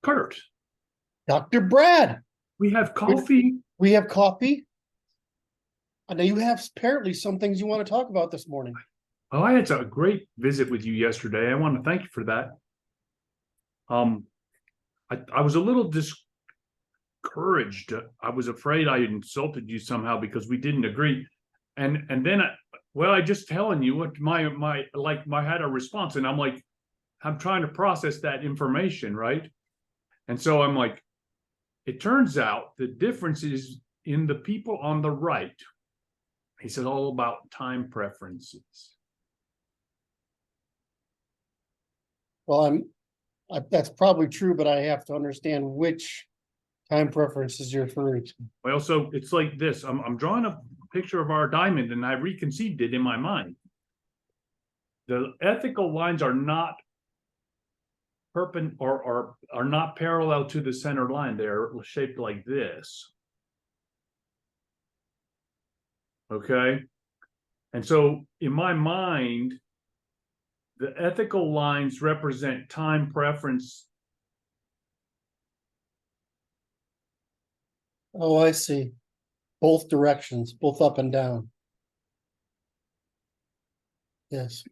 Curt, Dr. Brad, we have we coffee. we have coffee. I know you have apparently some things you want to talk about this morning. Oh, I had a great visit with you yesterday. I want to thank you for that. Um, I was a little discouraged. I was afraid I had insulted you somehow because we didn't agree. And then I just telling you what my had a response, and I'm like, I'm trying to process that information, right? And so I'm like, it turns out the difference is in the people on the right. He said all about time preferences. Well, that's probably true, but I have to understand which time preferences you're referring to. Well, so it's like this. I'm drawing a picture of our diamond, and I reconceived it in my mind. The ethical lines are not perpendicular or are not parallel to the center line. They're shaped like this. Okay. And so in my mind, the ethical lines represent time preference. Oh, I see. Both directions, both up and down. Yes,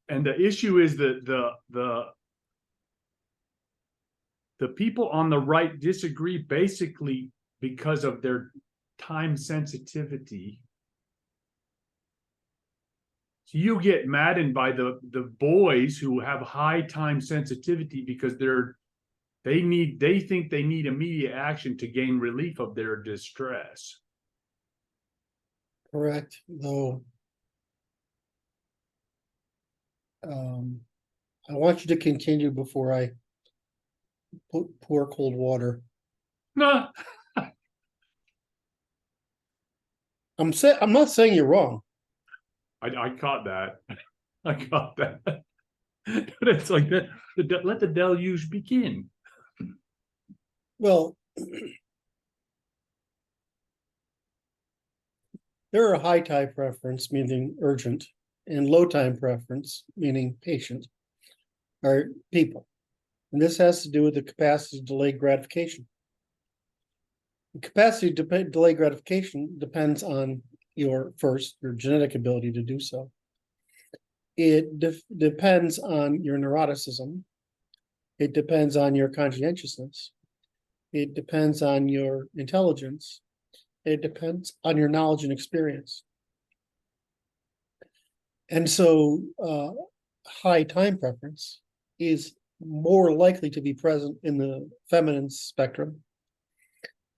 And the issue is that the people on the right disagree basically because of their time sensitivity. So you get maddened by the boys who have high time sensitivity because they think they need immediate action to gain relief of their distress. correct. Though, um, I want you to continue before I pour cold water. No, I'm not saying you're wrong. I caught that. I caught that. But it's like that. Let the deluge begin. Well, there are high time preference, meaning urgent, and low time preference, meaning patient, are people. And this has to do with the capacity to delay gratification. The capacity to delay gratification depends on your genetic ability to do so. It depends on your neuroticism. It depends on your conscientiousness. It depends on your intelligence. It depends on your knowledge and experience. And so high time preference is more likely to be present in the feminine spectrum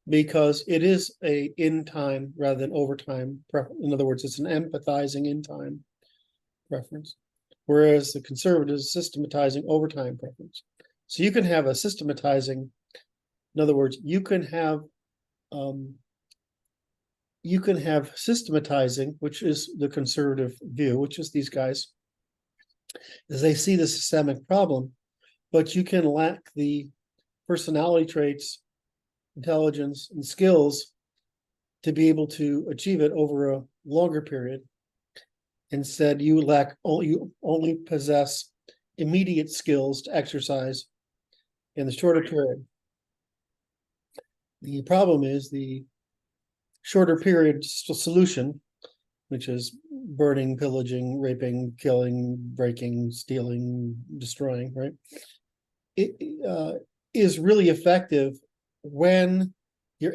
because it is a in time rather than over time preference. In other words, it's an empathizing in time preference, whereas the conservative is systematizing over time preference. So you can have a systematizing, in other words, you can have systematizing, which is the conservative view, which is these guys, is they see the systemic problem, but you can lack the personality traits, intelligence, and skills to be able to achieve it over a longer period. Instead, you only possess immediate skills to exercise in the shorter period. The problem is the shorter period solution, which is burning, pillaging, raping, killing, breaking, stealing, destroying, right? It is really effective when you've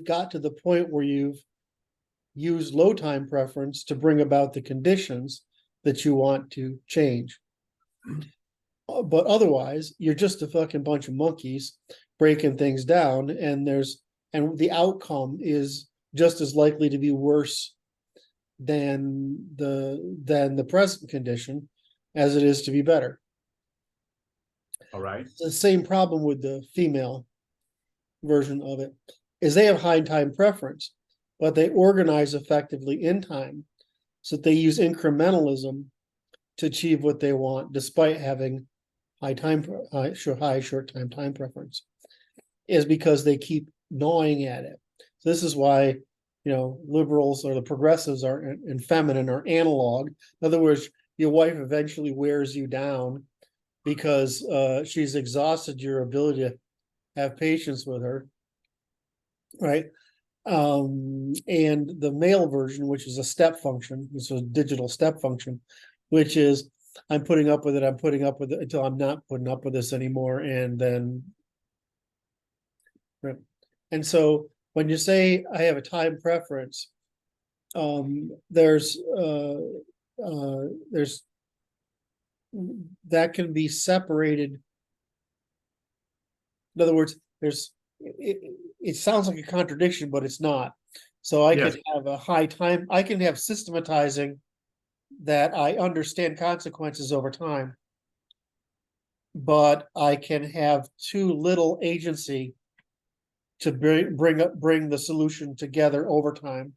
got to the point where you've used low time preference to bring about the conditions that you want to change. But otherwise, you're just a fucking bunch of monkeys breaking things down, and the outcome is just as likely to be worse than the present condition as it is to be better. All right. The same problem with the female version of it is they have high time preference, but they organize effectively in time, so they use incrementalism to achieve what they want, despite having high short time preference, is because they keep gnawing at it. So this is why, liberals or the progressives and feminine are analog. In other words, your wife eventually wears you down because she's exhausted your ability to have patience with her, right? And the male version, which is a step function, this is a digital step function, which is I'm putting up with it, I'm putting up with it until I'm not putting up with this anymore, and then right. And so when you say I have a time preference, there's that can be separated. In other words, it sounds like a contradiction, but it's not. So I Yes. can have a high time, I can have systematizing that I understand consequences over time, but I can have too little agency to bring the solution together over time.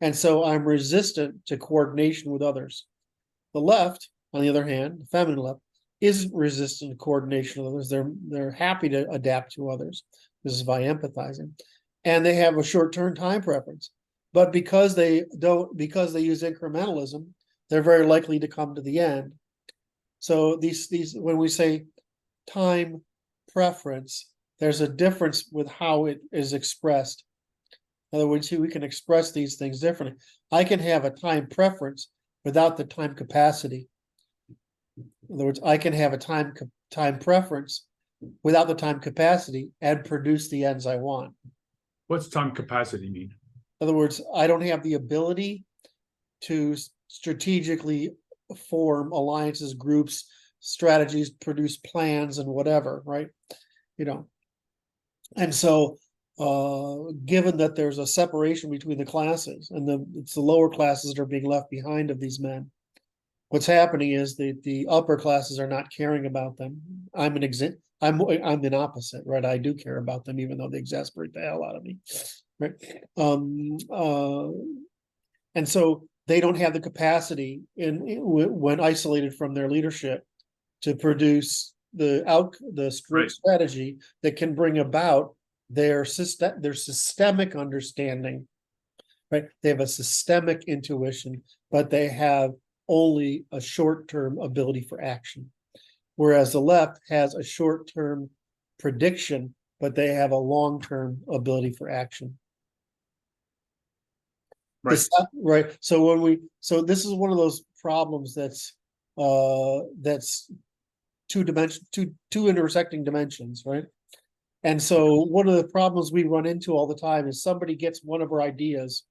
And so I'm resistant to coordination with others. The left, on the other hand, the feminine left, isn't resistant to coordination with others. They're happy to adapt to others. This is by empathizing. And they have a short-term time preference. But because they use incrementalism, they're very likely to come to the end. So these when we say time preference, there's a difference with how it is expressed. In other words, we can express these things differently. I can have a time preference without the time capacity. In other words, I can have a time preference without the time capacity and produce the ends I want. What's time capacity mean? In other words, I don't have the ability to strategically form alliances, groups, strategies, produce plans and whatever, right? And so given that there's a separation between the classes and it's the lower classes that are being left behind of these men, what's happening is the upper classes are not caring about them. I'm an opposite, right? I do care about them, even though they exasperate the hell out of me, right? And so they don't have the capacity when isolated from their leadership to produce the strategy that can bring about their systemic understanding, right? They have a systemic intuition, but they have only a short-term ability for action. Whereas the left has a short-term prediction, but they have a long-term ability for action. Right. Right. So this is one of those problems that's two intersecting dimensions, right? And so one of the problems we run into all the time is somebody gets one of our ideas,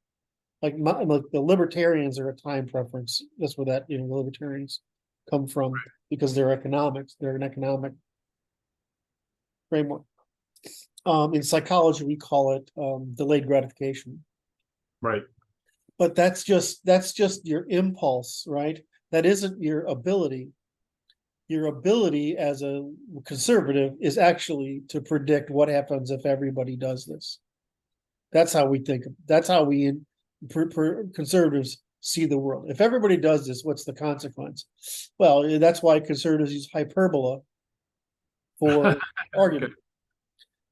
like the libertarians are a time preference. That's where the libertarians come from, because they're an economic framework. In psychology, we call it delayed gratification. Right. But that's just your impulse, right? That isn't your ability. Your ability as a conservative is actually to predict what happens if everybody does this. That's how we think. That's how we conservatives see the world. If everybody does this, what's the consequence? Well, that's why conservatives use hyperbola for argument.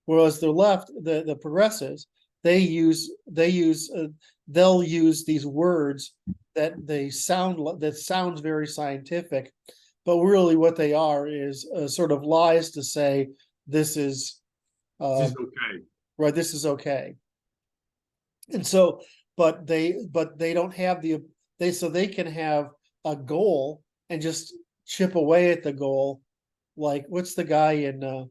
Whereas the left, the progressives, they'll use these words that sounds very scientific, but really what they are is sort of lies to say this is okay. Right, this is okay. And so, but they don't have so they can have a goal and just chip away at the goal. Like, what's the guy in that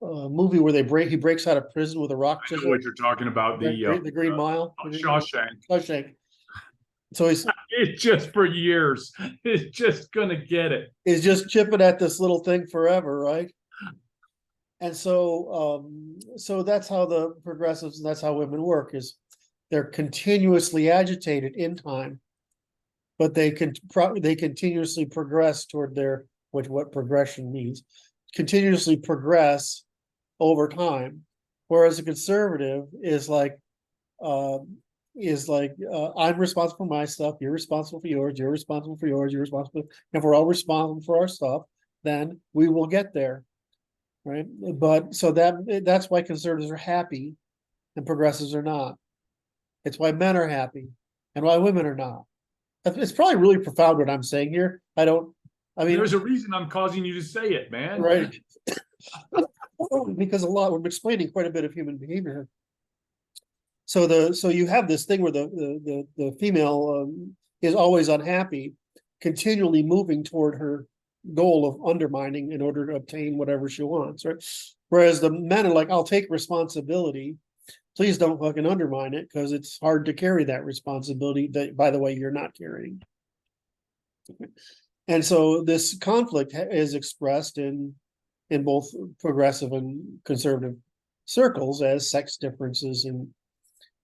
movie where he breaks out of prison with a rock I know what you're talking about. the Green Mile, Shawshank. So it's just for years. It's just gonna get it. He's just chipping at this little thing forever, right? And so that's how the progressives and that's how women work, is they're continuously agitated in time, but they continuously progress toward what progression means, continuously progress over time. Whereas a conservative is like, I'm responsible for my stuff, you're responsible for yours, you're responsible for yours, you're responsible. If we're all responsible for our stuff, then we will get there. Right. But so that's why conservatives are happy and progressives are not. It's why men are happy and why women are not. It's probably really profound what I'm saying here. I mean, There's a reason I'm causing you to say it, man. right. Because we're explaining quite a bit of human behavior. So you have this thing where the female is always unhappy, continually moving toward her goal of undermining in order to obtain whatever she wants, right? Whereas the men are like, I'll take responsibility. Please don't fucking undermine it, because it's hard to carry that responsibility that, by the way, you're not carrying. And so this conflict is expressed in both progressive and conservative circles as sex differences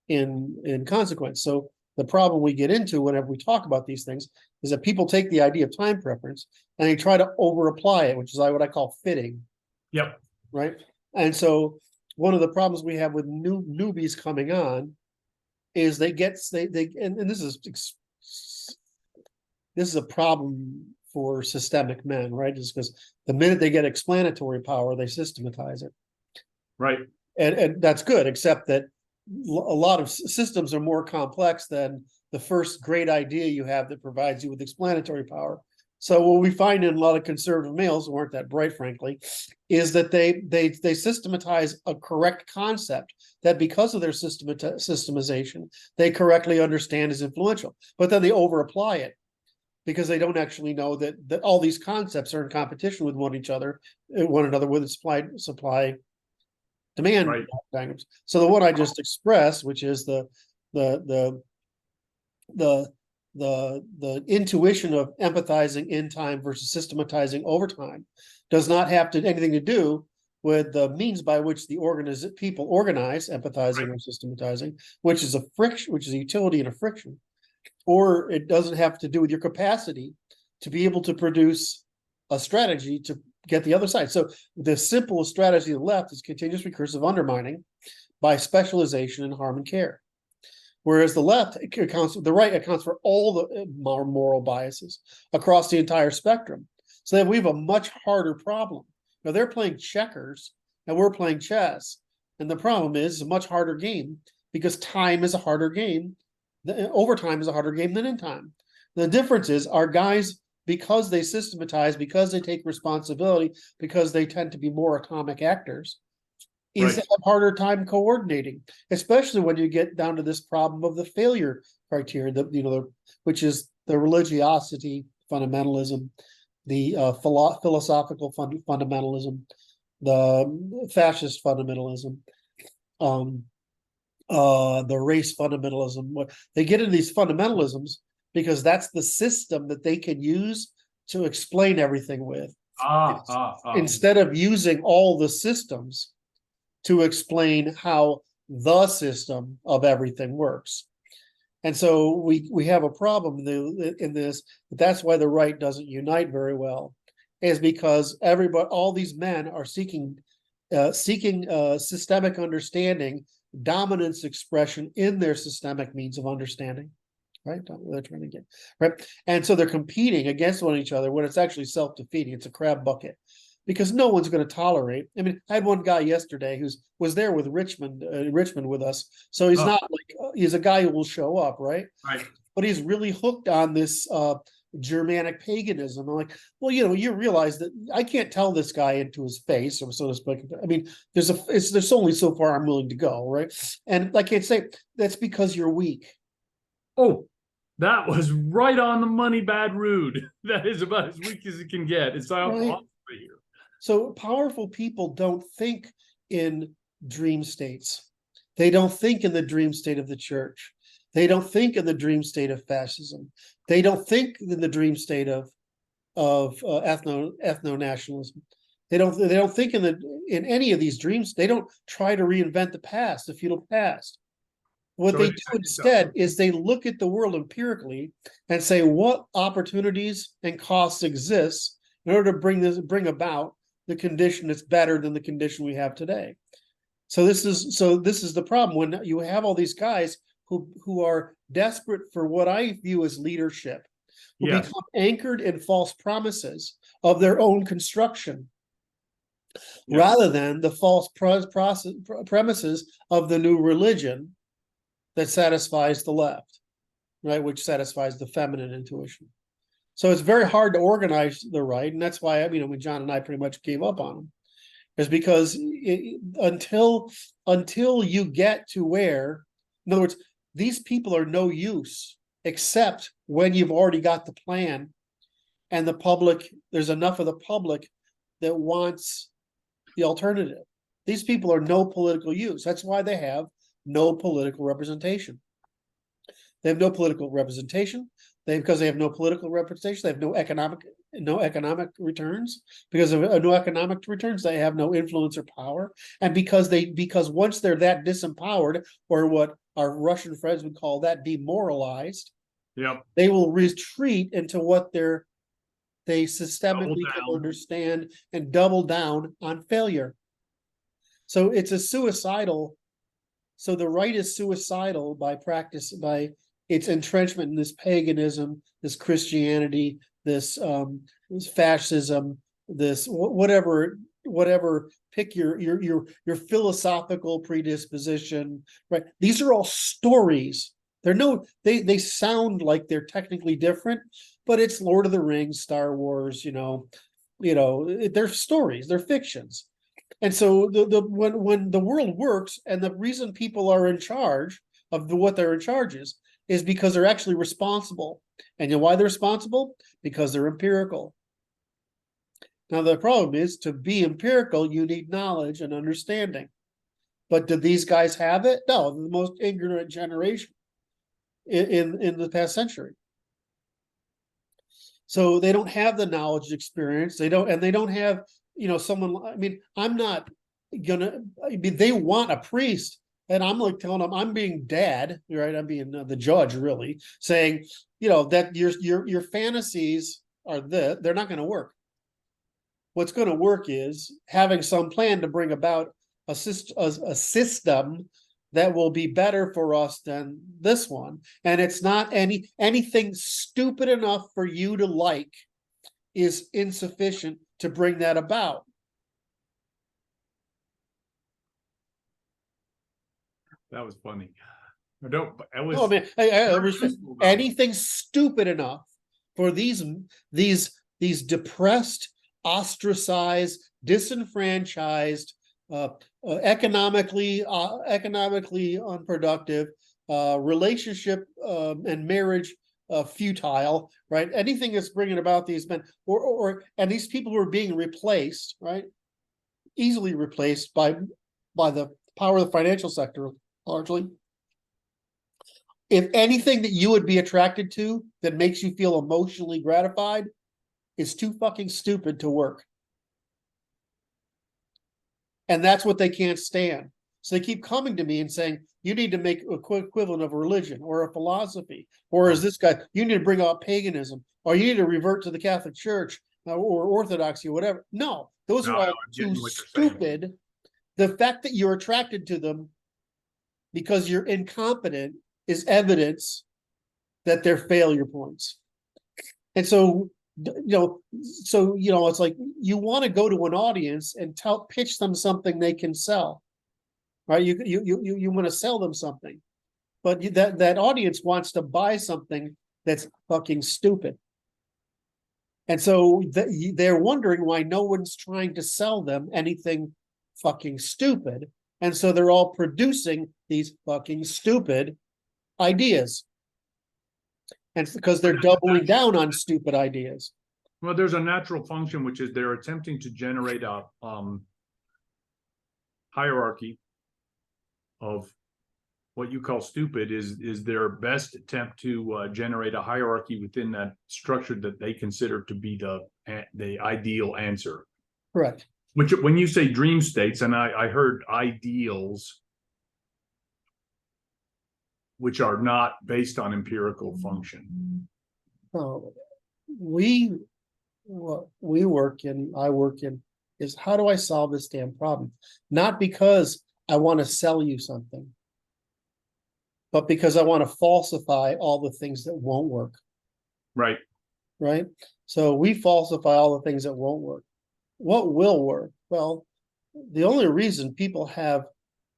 in consequence. So the problem we get into whenever we talk about these things is that people take the idea of time preference and they try to over apply it, which is what I call fitting. Yep. Right. And so one of the problems we have with newbies coming on is and this is a problem for systemic men, right? Just because the minute they get explanatory power, they systematize it. Right. And that's good, except that a lot of systems are more complex than the first great idea you have that provides you with explanatory power. So what we find in a lot of conservative males who aren't that bright, frankly, is that they systematize a correct concept that, because of their systemization, they correctly understand is influential, but then they over apply it because they don't actually know that all these concepts are in competition with one another with supply demand Right. diagrams. So the one I just expressed, which is the intuition of empathizing in time versus systematizing over time, does not have anything to do with the means by which the people organize, empathizing or systematizing, which is a utility and a friction, or it doesn't have to do with your capacity to be able to produce a strategy to get the other side. So the simplest strategy of the left is continuous recursive undermining by specialization in harm and care. Whereas the right accounts for all the moral biases across the entire spectrum. So that we have a much harder problem. Now they're playing checkers and we're playing chess. And the problem is, it's a much harder game because time is a harder game. Overtime is a harder game than in time. The difference is our guys, because they systematize, because they take responsibility, because they tend to be more atomic actors, is a harder time coordinating, especially when you get down to this problem of the failure criteria, which is the religiosity fundamentalism, the philosophical fundamentalism, the fascist fundamentalism, the race fundamentalism. They get into these fundamentalisms because that's the system that they can use to explain everything with. Instead of using all the systems to explain how the system of everything works. And so we have a problem in this. That's why the right doesn't unite very well, is because all these men are seeking systemic understanding, dominance expression in their systemic means of understanding. Right? They're trying to get right. And so they're competing against one each when it's actually self-defeating. It's a crab bucket. Because no one's going to tolerate. I mean, I had one guy yesterday who was there with Richmond with us. So he's not like, he's a guy who will show up, right? Right. But he's really hooked on this Germanic paganism. I'm like, well, you realize that I can't tell this guy into his face, or so to speak. I mean, there's only so far I'm willing to go, right? And I can't say that's because you're weak. Oh, that was right on the money, bad rude. That is about as weak as it can get. It's all right here. So powerful people don't think in dream states. They don't think in the dream state of the church. They don't think in the dream state of fascism. They don't think in the dream state of ethno-nationalism. They don't think in any of these dreams. They don't try to reinvent the past, the feudal past. What they do instead is they look at the world empirically and say what opportunities and costs exist in order to bring about the condition that's better than the condition we have today. So this is the problem when you have all these guys who are desperate for what I view as leadership, who become anchored in false promises of their own construction, rather than the false premises of the new religion that satisfies the left. right, which satisfies the feminine intuition. So it's very hard to organize the right, and that's why when John and I pretty much gave up on them, is because until you get to where, in other words, these people are no use except when you've already got the plan, and the public, there's enough of the public that wants the alternative. These people are no political use. That's why they have no political representation. They have no political representation. Because they have no political representation, they have no economic returns. Because of no economic returns, they have no influence or power. And because once they're that disempowered, or what our Russian friends would call that demoralized, they will retreat into what they systemically can understand and double down on failure. So it's a suicidal. So the right is suicidal by its entrenchment in this paganism, this Christianity, this fascism, this whatever. Pick your philosophical predisposition, right? These are all stories. They sound like they're technically different, but it's Lord of the Rings, Star Wars, they're stories, they're fictions. And so when the world works, and the reason people are in charge of what they're in charge is because they're actually responsible. And why they're responsible? Because they're empirical. Now the problem is, to be empirical, you need knowledge and understanding. But do these guys have it? No, they're the most ignorant generation in the past century. So they don't have the knowledge, experience. They don't have, someone. I'm not gonna. They want a priest, and I'm like telling them, I'm being dad, right? I'm being the judge, really, saying, that your fantasies are they're not going to work. What's going to work is having some plan to bring about a system that will be better for us than this one. And it's not anything stupid enough for you to like is insufficient to bring that about. That was funny. Anything stupid enough for these depressed, ostracized, disenfranchised, economically unproductive, relationship and marriage futile, right? Anything that's bringing about these men, and these people who are being replaced, right? Easily replaced by the power of the financial sector, largely. If anything that you would be attracted to that makes you feel emotionally gratified is too fucking stupid to work. And that's what they can't stand. So they keep coming to me and saying, you need to make an equivalent of a religion or a philosophy. Or is this guy, you need to bring out paganism, or you need to revert to the Catholic Church or Orthodoxy or whatever. No, those are all too stupid. The fact that you're attracted to them because you're incompetent is evidence that they're failure points. And so, it's like you want to go to an audience and pitch them something they can sell, right? You want to sell them something, but that audience wants to buy something that's fucking stupid. And so they're wondering why no one's trying to sell them anything fucking stupid. And so they're all producing these fucking stupid ideas. And it's because they're doubling down on stupid ideas. Well, there's a natural function, which is they're attempting to generate a hierarchy of what you call stupid is their best attempt to generate a hierarchy within that structure that they consider to be the ideal answer. Correct. Which, when you say dream states, and I heard ideals, which are not based on empirical function. Oh, what I work in is, how do I solve this damn problem? Not because I want to sell you something, but because I want to falsify all the things that won't work. Right. Right. So we falsify all the things that won't work. What will work? Well, the only reason people have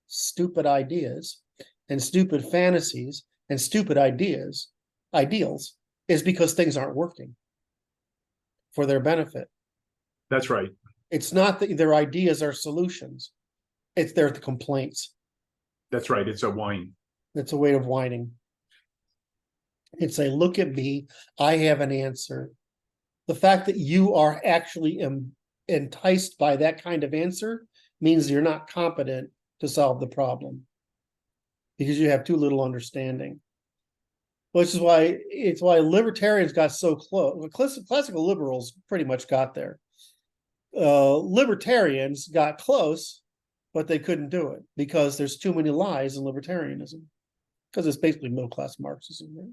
stupid ideas and stupid fantasies and stupid ideas ideals is because things aren't working for their benefit. That's right. It's not that their ideas are solutions. It's their complaints. That's right. It's a whine. It's a way of whining. It's a look at me, I have an answer. The fact that you are actually enticed by that kind of answer means you're not competent to solve the problem because you have too little understanding. Which is why libertarians got so close. Classical liberals pretty much got there. Libertarians got close, but they couldn't do it because there's too many lies in libertarianism, because it's basically middle class Marxism, right?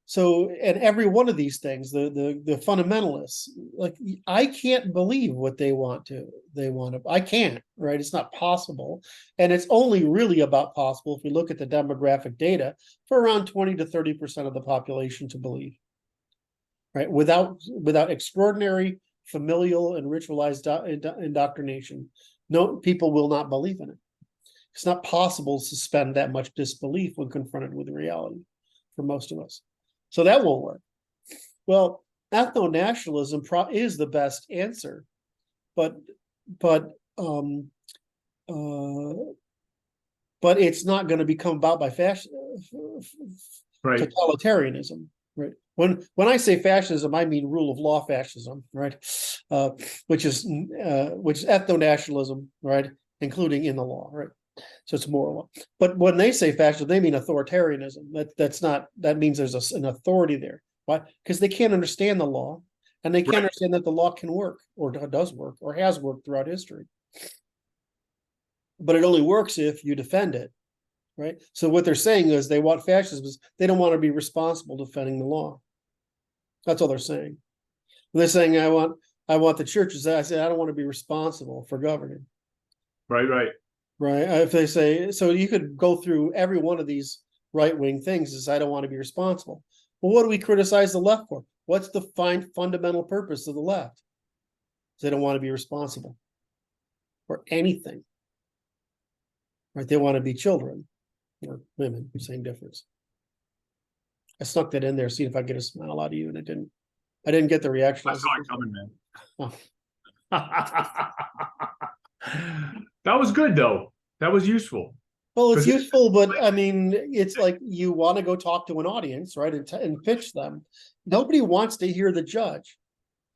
So, and every one of these things, the fundamentalists, like, I can't believe what they want to. I can't, right? It's not possible, and it's only really about possible if we look at the demographic data for around 20 to 30% of the population to believe, right? Without extraordinary familial and ritualized indoctrination, no, people will not believe in it. It's not possible to suspend that much disbelief when confronted with reality for most of us. So that won't work. Well, ethno-nationalism is the best answer, but it's not going to become about by Right. totalitarianism, right? When I say fascism, I mean rule of law fascism, right? Which is ethno-nationalism, right? Including in the law, right? So it's moral law. But when they say fascism, they mean authoritarianism. That means there's an authority there. Why? Because they can't understand the law, and they can't understand that the law can work, or does work, or has worked throughout history. But it only works if you defend it, right? So what they're saying is they want fascism. They don't want to be responsible defending the law. That's all they're saying. When they're saying I want the churches. I say I don't want to be responsible for governing. Right. Right. If they say, so you could go through every one of these right-wing things is I don't want to be responsible. Well, what do we criticize the left for? What's the fundamental purpose of the left? They don't want to be responsible for anything. Right? They want to be children or women, same difference. I snuck that in there, see if I get a smile out of you, and I didn't get the reaction. I saw it coming, man. Oh. That was good, though. That was useful. Well, it's useful, but I mean, it's like you want to go talk to an audience, right, and pitch them. Nobody wants to hear the judge.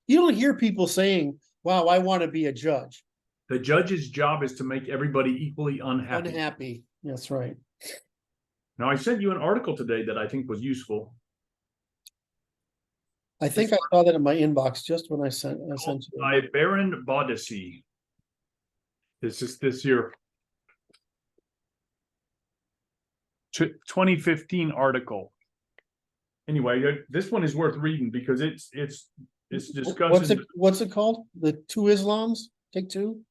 You don't hear people saying, wow, I want to be a judge. The judge's job is to make everybody equally unhappy. Unhappy. That's right. Now, I sent you an article today that I think was useful. I think I saw that in my inbox just when I sent you. By Baron Baudicy. This is this year. 2015 article. Anyway, this one is worth reading because it's discussing. What's it called? The Two Islams? Take Two?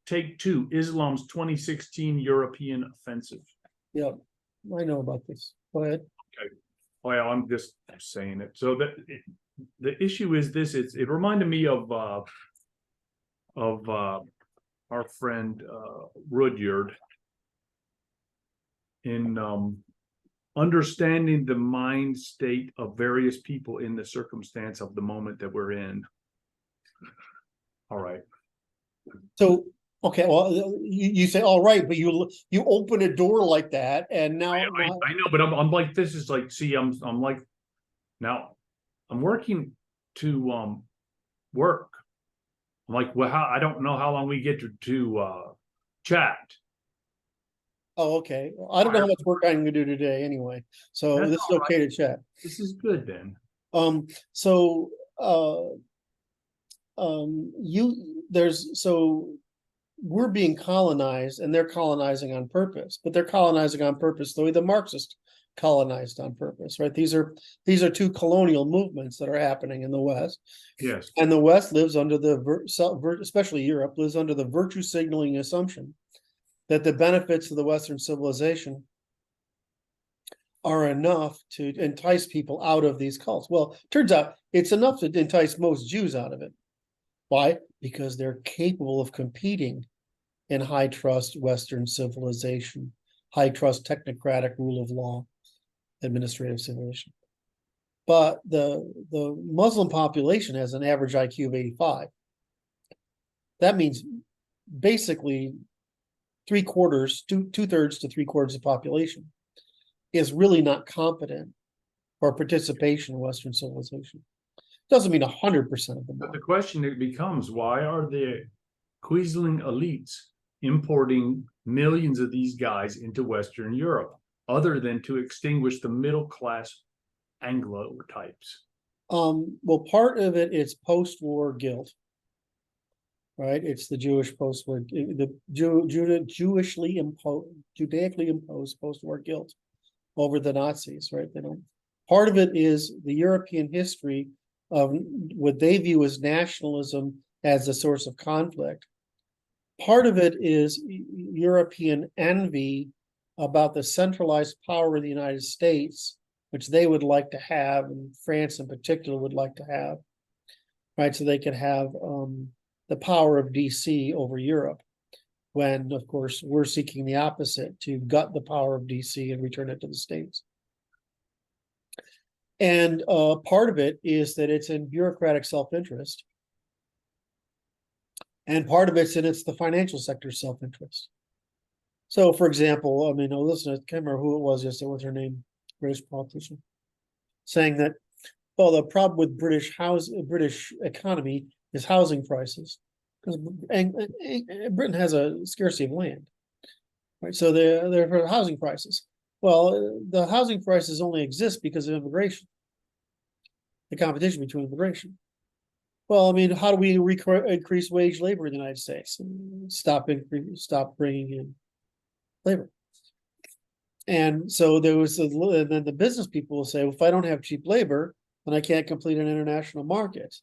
Take Two, Islam's 2016 European Offensive. Yeah, I know about this. Go ahead. Okay. Well, I'm just saying it. So the issue is this: it reminded me of our friend Rudyard in understanding the mind state of various people in the circumstance of the moment that we're in. All right. So, okay, well, you say all right, but you open a door like that, and now I know, but I'm like, this is like, see, I'm like, now I'm working to work. I'm like, well, I don't know how long we get to chat. Oh, okay. Well, I don't know how much work I'm gonna do today anday, so That's this is okay to chat. This is good then. We're being colonized, and they're colonizing on purpose, but they're colonizing on purpose the way the Marxists colonized on purpose, right? These are two colonial movements that are happening in the West. Yes. And the West lives under especially Europe, lives under the virtue signaling assumption that the benefits of the Western civilization are enough to entice people out of these cults. Well, turns out it's enough to entice most Jews out of it. Why? Because they're capable of competing in high trust Western civilization. high trust, technocratic rule of law, administrative civilization. But the Muslim population has an average IQ of 85. That means basically 2/3 to 3/4 of the population is really not competent for participation in Western civilization. Doesn't mean 100% of them But are. the question it becomes, why are the Quisling elites importing millions of these guys into Western Europe, other than to extinguish the middle class Anglo types? Well, part of it is post-war guilt, right? It's the Jewish post-war, the Judaically imposed post-war guilt over the Nazis, right? They don't. Part of it is the European history of what they view as nationalism as a source of conflict. Part of it is European envy about the centralized power of the United States, which they would like to have, and France in particular would like to have, right? So they could have the power of DC over Europe, when, of course, we're seeking the opposite, to gut the power of DC and return it to the States. And part of it is that it's in bureaucratic self-interest. And part of it's the financial sector's self-interest. So, for example, I mean, listen, I can't remember who it was yesterday, what's her name, British politician, saying that, well, the problem with British economy is housing prices, because Britain has a scarcity of land, right? So they're for housing prices. Well, the housing prices only exist because of immigration, the competition between immigration. Well, I mean, how do we increase wage labor in the United States? Stop bringing in labor. And so there was, and then the business people will say, well, if I don't have cheap labor, then I can't complete an international market.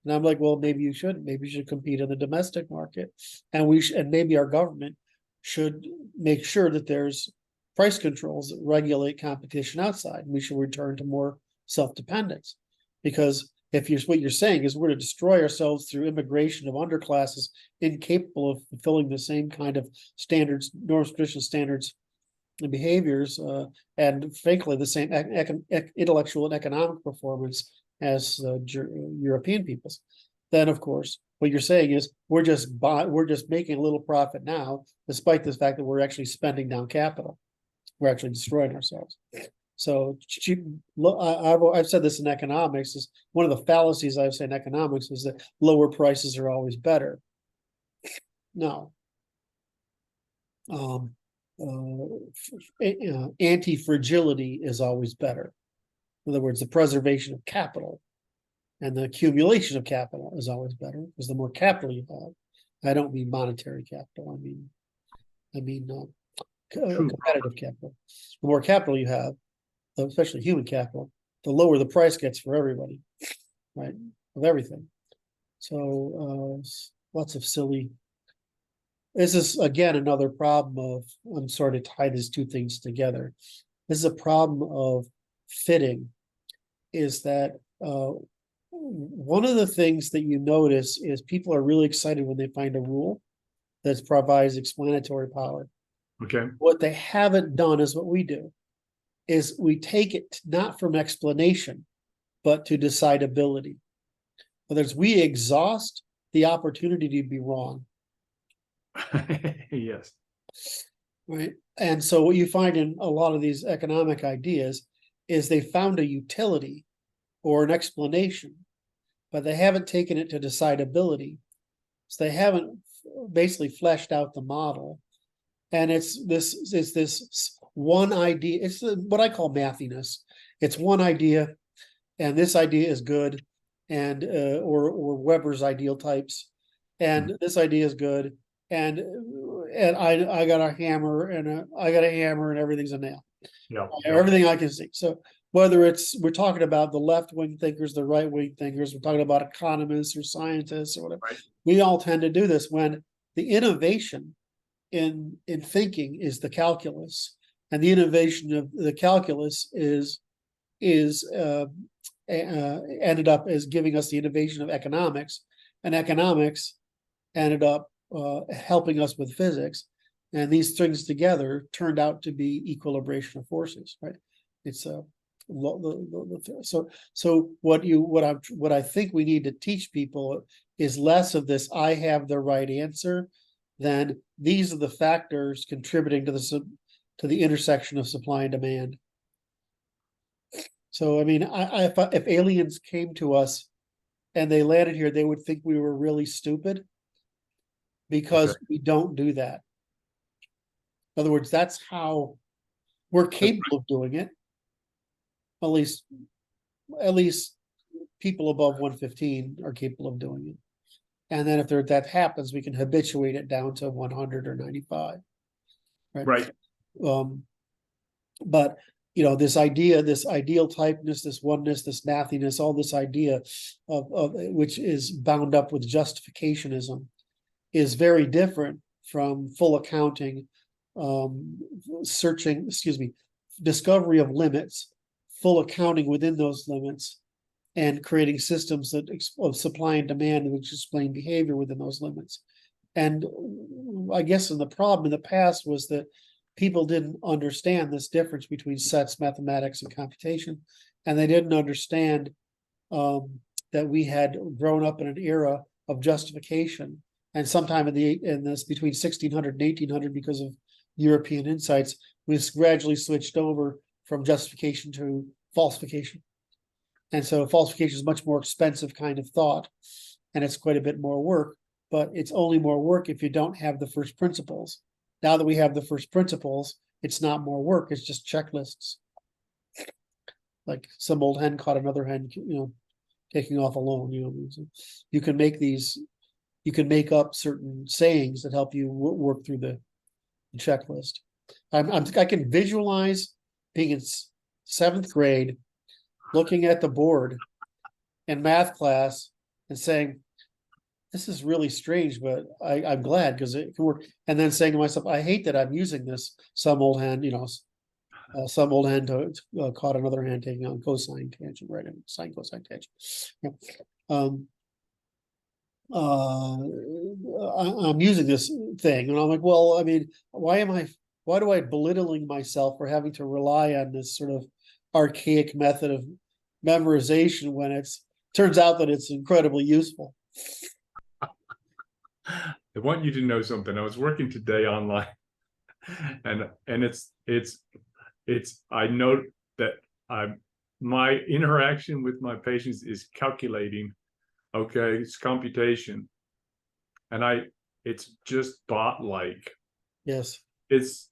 And I'm like, well, maybe you shouldn't. Maybe you should compete in the domestic market, and and maybe our government should make sure that there's price controls that regulate competition outside. And we should return to more self-dependence, because what you're saying is we're to destroy ourselves through immigration of underclasses incapable of fulfilling the same kind of standards, norms, traditional standards, and behaviors, and frankly, the same intellectual and economic performance as European peoples. Then, of course, what you're saying is we're just making a little profit now, despite the fact that we're actually spending down capital. We're actually destroying ourselves. So I've said this in economics, is one of the fallacies I've said in economics is that lower prices are always better. No. Anti-fragility is always better. In other words, the preservation of capital and the accumulation of capital is always better, because the more capital you have, I don't mean monetary capital, I mean competitive capital. The more capital you have, especially human capital, the lower the price gets for everybody, right? Of everything. So lots of silly. This is again another problem of, I'm sorry to tie these two things together. This is a problem of fitting, is that one of the things that you notice is people are really excited when they find a rule that provides explanatory power. Okay. What they haven't done is what we do, is we take it not from explanation, but to decidability. In other words, we exhaust the opportunity to be wrong. Yes. Right. And so what you find in a lot of these economic ideas is they found a utility or an explanation, but they haven't taken it to decidability. So they haven't basically fleshed out the model. And it's this one idea. It's what I call mathiness. It's one idea, and this idea is good, and or Weber's ideal types, and this idea is good, and I got a hammer, and I got a hammer, and everything's a nail. Yeah. Everything I can see. So whether we're talking about the left-wing thinkers, the right-wing thinkers, we're talking about economists or scientists or whatever, right. We all tend to do this when the innovation in thinking is the calculus, and the innovation of the calculus is ended up as giving us the innovation of economics, and economics ended up helping us with physics, And these things together turned out to be equilibration of forces, right? It's so what I think we need to teach people is less of this I have the right answer than these are the factors contributing to the intersection of supply and demand. So I mean, if aliens came to us and they landed here, they would think we were really stupid because we don't do that. In other words, that's how we're capable of doing it. At least people above 115 are capable of doing it. And then if that happens, we can habituate it down to 100 or 95. Right. But you know, this idea, this ideal typeness, this oneness, this mathiness, all this idea of which is bound up with justificationism is very different from full accounting, discovery of limits, full accounting within those limits, and creating systems of supply and demand which explain behavior within those limits. And I guess the problem in the past was that people didn't understand this difference between sets, mathematics, and computation, and they didn't understand that we had grown up in an era of justification. And sometime in this between 1600 and 1800, because of European insights, we gradually switched over from justification to falsification. And so falsification is a much more expensive kind of thought, and it's quite a bit more work, but it's only more work if you don't have the first principles. Now that we have the first principles, it's not more work, it's just checklists. Like some old hen caught another hen, you know, taking off alone, you know. You can make up certain sayings that help you work through the checklist. I can visualize being in 7th grade, looking at the board in math class and saying, this is really strange, but I'm glad because it can work. And then saying to myself, I hate that I'm using this. Some old hen, you know, caught another hen taking on cosine tangent, right? And sine cosine tangent. Yeah. I'm using this thing, and I'm like, well, I mean, why do I belittling myself for having to rely on this sort of archaic method of memorization when turns out that it's incredibly useful. I want you to know something. I was working today online, and it's I note that my interaction with my patients is calculating. Okay, it's computation, and it's just bot-like. Yes.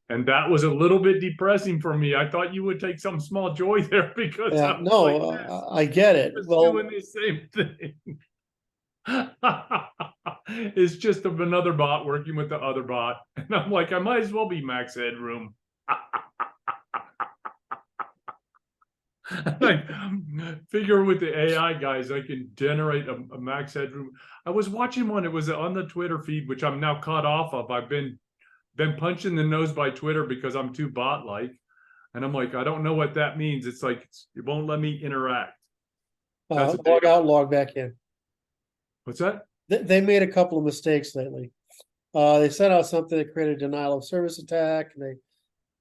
And that was a little bit depressing for me. I thought you would take some small joy there because I get it. Well, doing the same thing. It's just another bot working with the other bot, and I'm like, I might as well be max headroom. I figure with the AI guys, I can generate a max headroom. I was watching one. It was on the Twitter feed, which I'm now caught off of. I've been punched in the nose by Twitter because I'm too bot-like, and I'm like, I don't know what that means. It's like it won't let me interact. Log out, log back in. What's that? They made a couple of mistakes lately. They sent out something that created a denial of service attack, and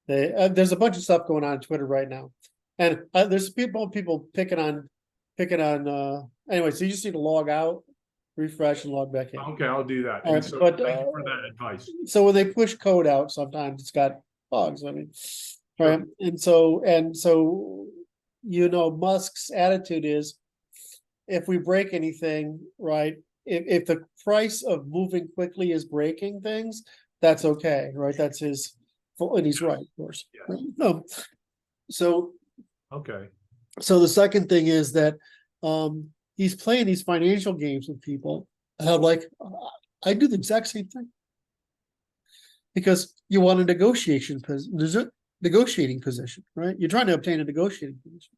there's a bunch of stuff going on Twitter right now, and there's people picking on. Anyway, so you just need to log out, refresh, and log back in. Okay, I'll do that. Thank you for that advice. So when they push code out, sometimes it's got bugs. I mean, right? And so you know, Musk's attitude is, if we break anything, right? If the price of moving quickly is breaking things, that's okay, right? That's his, and he's right, of course. Yeah. So okay. So the second thing is that he's playing these financial games with people. And I'm like, I do the exact same thing, because you want a negotiating position, right? You're trying to obtain a negotiating position.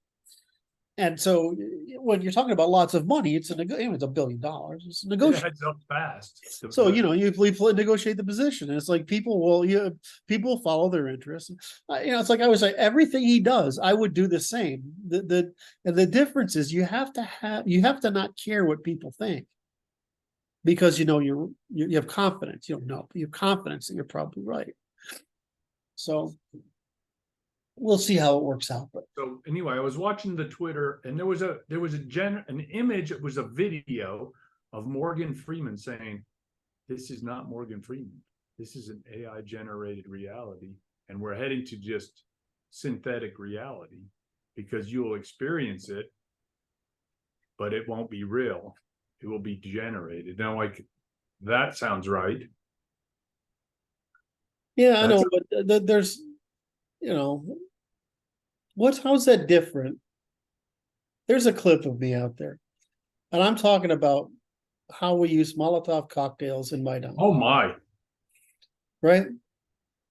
And so when you're talking about lots of money, it's $1 billion. It's a negotiation. It adds up fast. So you know, you negotiate the position, and it's like people will follow their interests. You know, it's like I would say everything he does, I would do the same. And the difference is you have to not care what people think, because you know you have confidence. You don't know, but you have confidence that you're probably right. So we'll see how it works out, but So anyway, I was watching the Twitter, and there was an image. It was a video of Morgan Freeman saying, "This is not Morgan Freeman. This is an AI generated reality, and we're heading to just synthetic reality because you'll experience it, but it won't be real. It will be generated." Now, like, that sounds right. yeah, I That's know, but there's, how's that different? There's a clip of me out there, and I'm talking about how we use Molotov cocktails in Maidan, oh my. right?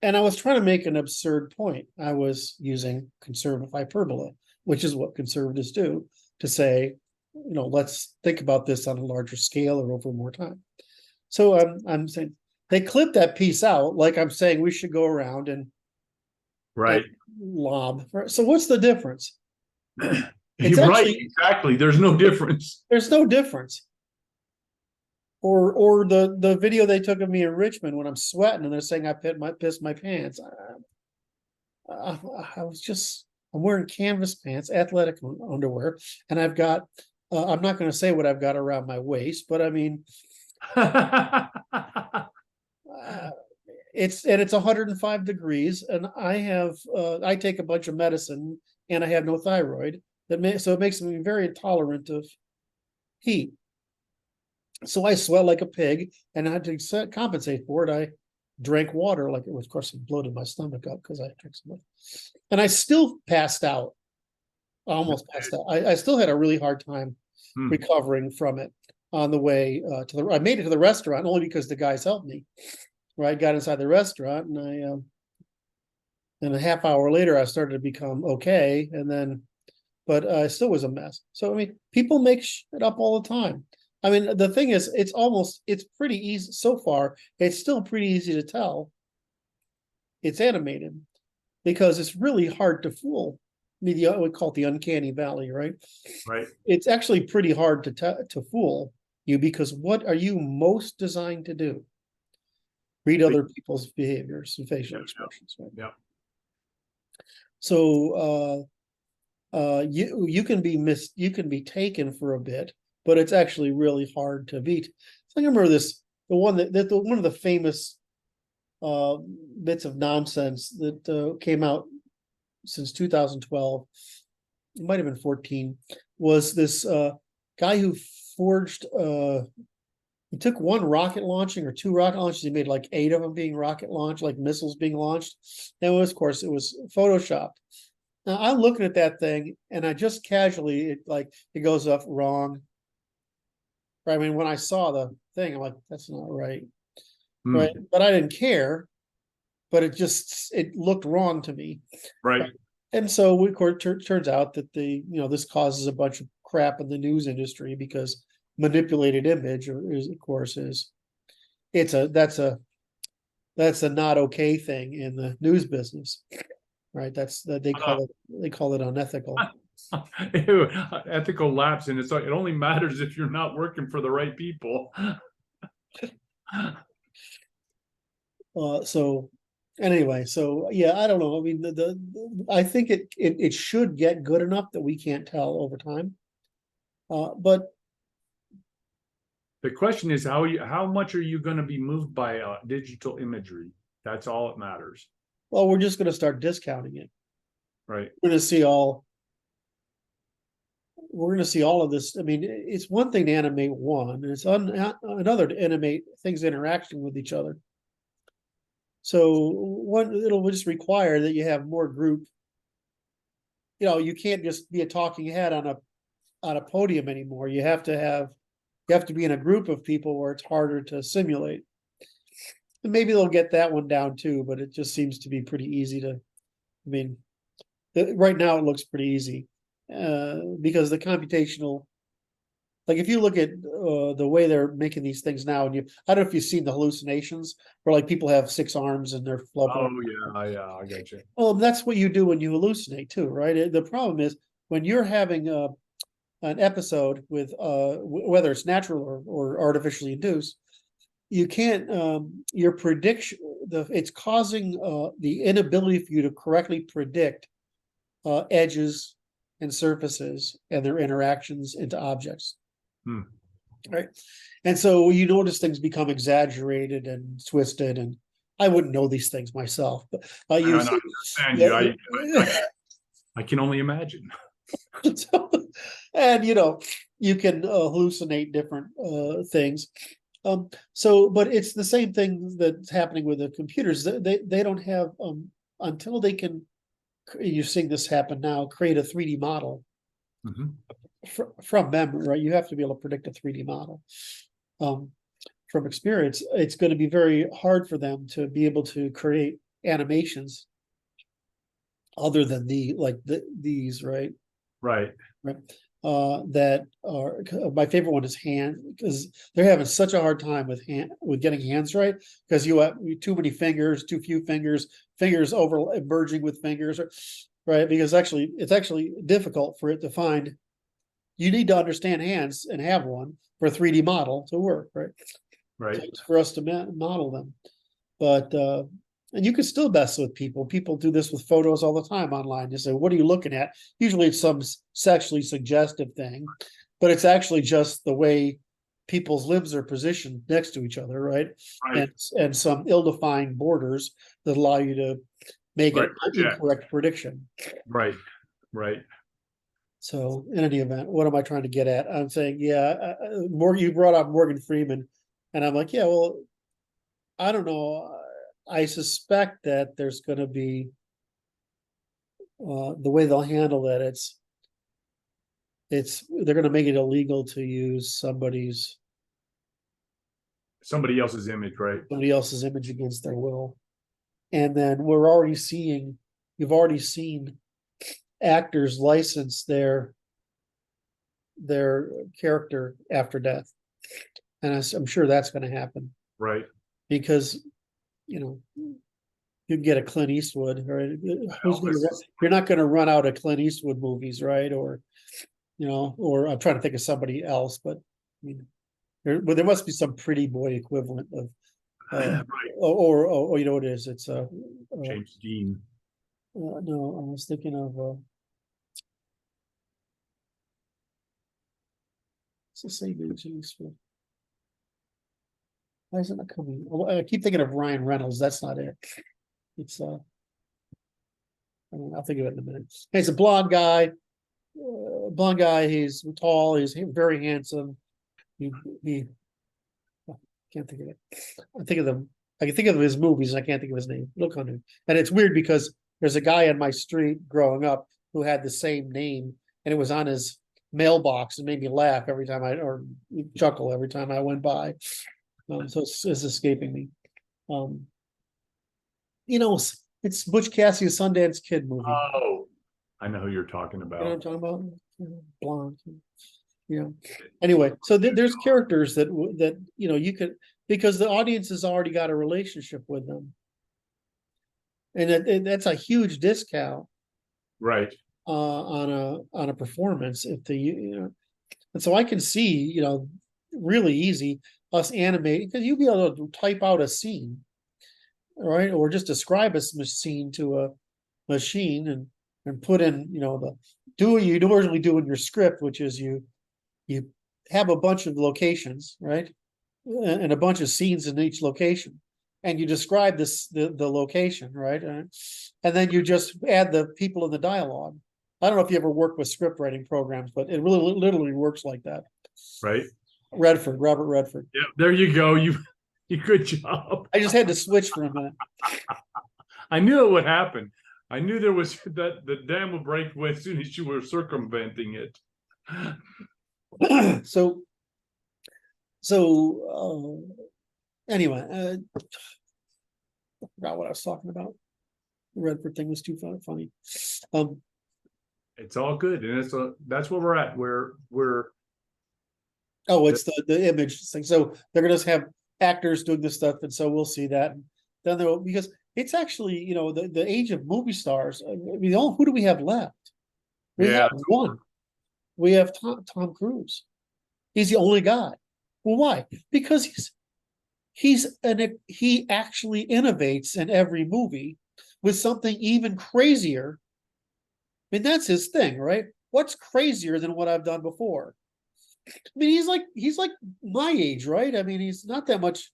And I was trying to make an absurd point. I was using conservative hyperbole, which is what conservatives do, to say, let's think about this on a larger scale or over more time. So I'm saying they clipped that piece out, like I'm saying we should go around and Right. lob. So what's the difference? It's Right, actually, exactly. There's no difference. there's no difference. Or the video they took of me in Richmond when I'm sweating and they're saying I pissed my pants. I'm wearing canvas pants, athletic underwear, and I've got I'm not going to say what I've got around my waist, but I mean it's 105 degrees, and I take a bunch of medicine, and I have no thyroid so it makes me very intolerant of heat. So I sweat like a pig, and I had to compensate for it. I drank water, like it was, of course, it bloated my stomach up because I drank so much, and I still passed out. I almost passed out. I still had a really hard time recovering from it on the way I made it to the restaurant only because the guys helped me. Right, I got inside the restaurant, and and a half hour later I started to become okay, but I still was a mess. So I mean, people make shit up all the time. I mean, the thing is, it's pretty easy so far. It's still pretty easy to tell it's animated because it's really hard to fool. I mean, we call it the uncanny valley, right? Right. It's actually pretty hard to fool you because what are you most designed to do? Read other people's behaviors and facial expressions. Right? Yeah. So you can be taken for a bit, but it's actually really hard to beat. So I remember one of the famous bits of nonsense that came out since 2012. It might have been 14. Was this guy who forged? He took one rocket launching or two rocket launches. He made like 8 of them being rocket launched, like missiles being launched. And of course, it was photoshopped. Now I'm looking at that thing, and I just casually it goes up wrong. I mean, when I saw the thing, I'm like, that's not right, right? But I didn't care. But it looked wrong to me, right? And so, of course, turns out that this causes a bunch of crap in the news industry because manipulated image that's a not okay thing in the news business, right? They call it unethical. Ethical lapse, and it's like it only matters if you're not working for the right people. So anyway, so yeah, I don't know. I mean, I think it should get good enough that we can't tell over time. But the question is how much are you going to be moved by digital imagery? That's all that matters. Well, we're just going to start discounting it. Right. We're going to see all of this. I mean, it's one thing to animate one, and it's another to animate things interacting with each other. So it'll just require that you have more group. You can't just be a talking head on a podium anymore. You have to be in a group of people where it's harder to simulate. And maybe they'll get that one down too, but it just seems to be pretty easy to. I mean, right now it looks pretty easy because the computational. Like if you look at the way they're making these things now, and I don't know if you've seen the hallucinations where like people have 6 arms and they're flopping. Oh yeah, I got you. Well, that's what you do when you hallucinate too, right? The problem is when you're having an episode with whether it's natural or artificially induced, your prediction, it's causing the inability for you to correctly predict edges and surfaces and their interactions into objects. Hmm. Right. And so you notice things become exaggerated and twisted, and I wouldn't know these things myself, but I you understand you. I can only imagine. and you can hallucinate different things. But it's the same thing that's happening with the computers. They don't have until they can, you're seeing this happen now, create a 3D model Mhm. from memory, right? You have to be able to predict a 3D model. From experience, it's going to be very hard for them to be able to create animations other than these, right? Right. Right. That are my favorite one is hand, because they're having such a hard time with getting hands right, because you have too many fingers, too few fingers, fingers over merging with fingers, right? Because it's actually difficult for it to find. You need to understand hands and have one for a 3D model to work, right? Right. For us to model them. But and you can still mess with people. People do this with photos all the time online. They say, "What are you looking at?" Usually it's some sexually suggestive thing, but it's actually just the way people's limbs are positioned next to each other, right? Right. And some ill-defined borders that allow you to make Right. an incorrect prediction. Right. Right. So in any event, what am I trying to get at? I'm saying, yeah, you brought up Morgan Freeman, and I'm like, yeah, well, I don't know. I suspect that there's going to be the way they'll handle that. They're going to make it illegal to use Somebody else's image. Right. somebody else's image against their will. And then you've already seen actors license their character after death, and I'm sure that's going to happen. Right. Because you get a Clint Eastwood, right? You're not going to run out of Clint Eastwood movies, right? Or I'm trying to think of somebody else, but I mean, there must be some pretty boy equivalent of, Right. or you know what it is? It's James Dean. no, I was thinking of it's the same age Eastwood. Why isn't it coming? I keep thinking of Ryan Reynolds. That's not it. It's I'll think of it in a minute. He's a blonde guy. He's tall. He's very handsome. He can't think of it. I can think of his movies. And I can't think of his name. Look on him, and it's weird because there's a guy on my street growing up who had the same name, and it was on his mailbox. It made me laugh every time or chuckle every time I went by. So it's escaping me. It's Butch Cassidy, Sundance Kid movie. Oh, I know who you're talking about. You know what I'm talking about? Blonde. Anyway, so there's characters that you could, because the audience has already got a relationship with them, and that's a huge discount, right? On a performance if and so I can see really easy us animating, because you'll be able to type out a scene, right, or just describe a scene to a machine and put in do what you normally do in your script, which is you have a bunch of locations, right, and a bunch of scenes in each location, and you describe the location, right, and then you just add the people in the dialogue. I don't know if you ever worked with script writing programs, but it really literally works like that. Right. Robert Redford. Yeah, there you go. You good job. I just had to switch for a minute. I knew it would happen. I knew there was that the dam would break as soon as you were circumventing it. So anyway, I forgot what I was talking about. The Redford thing was too funny. It's all good, and that's where we're at. We're it's the image thing. So they're gonna have actors doing this stuff, and so we'll see that. Then because it's actually the age of movie stars. I mean, who do we have left? We have one. We have Tom Cruise. He's the only guy. Well, why? Because he actually innovates in every movie with something even crazier. I mean, that's his thing, right? What's crazier than what I've done before? I mean, he's like my age, right? I mean, he's not that much.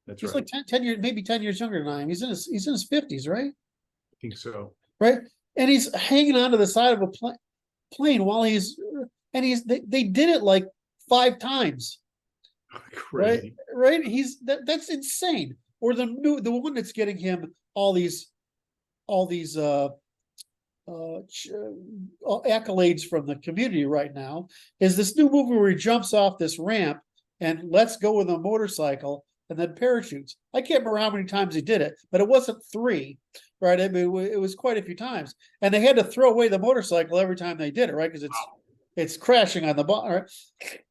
That's He's right. like 10 years, maybe 10 years younger than I am. He's in his 50s, right? I think so. Right. And he's hanging onto the side of a plane while they did it like 5 times. Crazy. Right. That's insane. Or the one that's getting him all these accolades from the community right now is this new movie where he jumps off this ramp and lets go with a motorcycle and then parachutes. I can't remember how many times he did it, but it wasn't 3, right? I mean, it was quite a few times, and they had to throw away the motorcycle every time they did it, right? Because it's crashing on the bottom, right?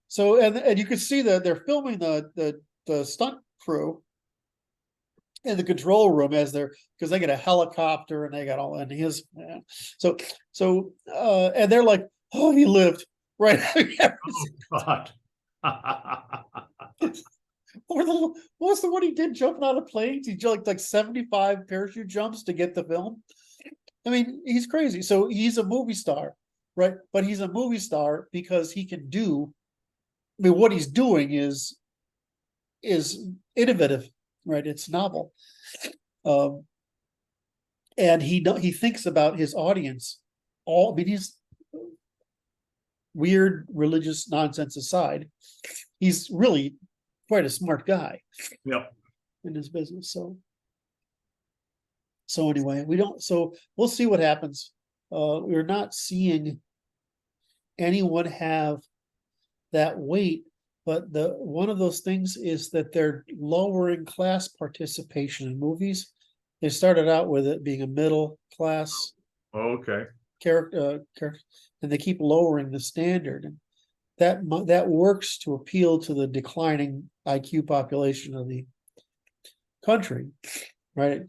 So and you can see that they're filming the stunt crew in the control room as because they get a helicopter and they got all in his so and they're like, oh, he lived, right? Oh, God. Or what was the one he did jumping out of planes? He jumped like 75 parachute jumps to get the film. I mean, he's crazy. So he's a movie star, right? But he's a movie star because he can do. I mean, what he's doing is innovative, right? It's novel, and he thinks about his audience. I mean, he's weird religious nonsense aside. He's really quite a smart guy. Yeah. In his business. So anyway, we'll see what happens. We're not seeing anyone have that weight, but one of those things is that they're lowering class participation in movies. They started out with it being a middle class Okay. character, and they keep lowering the standard, and that works to appeal to the declining IQ population of the country, right?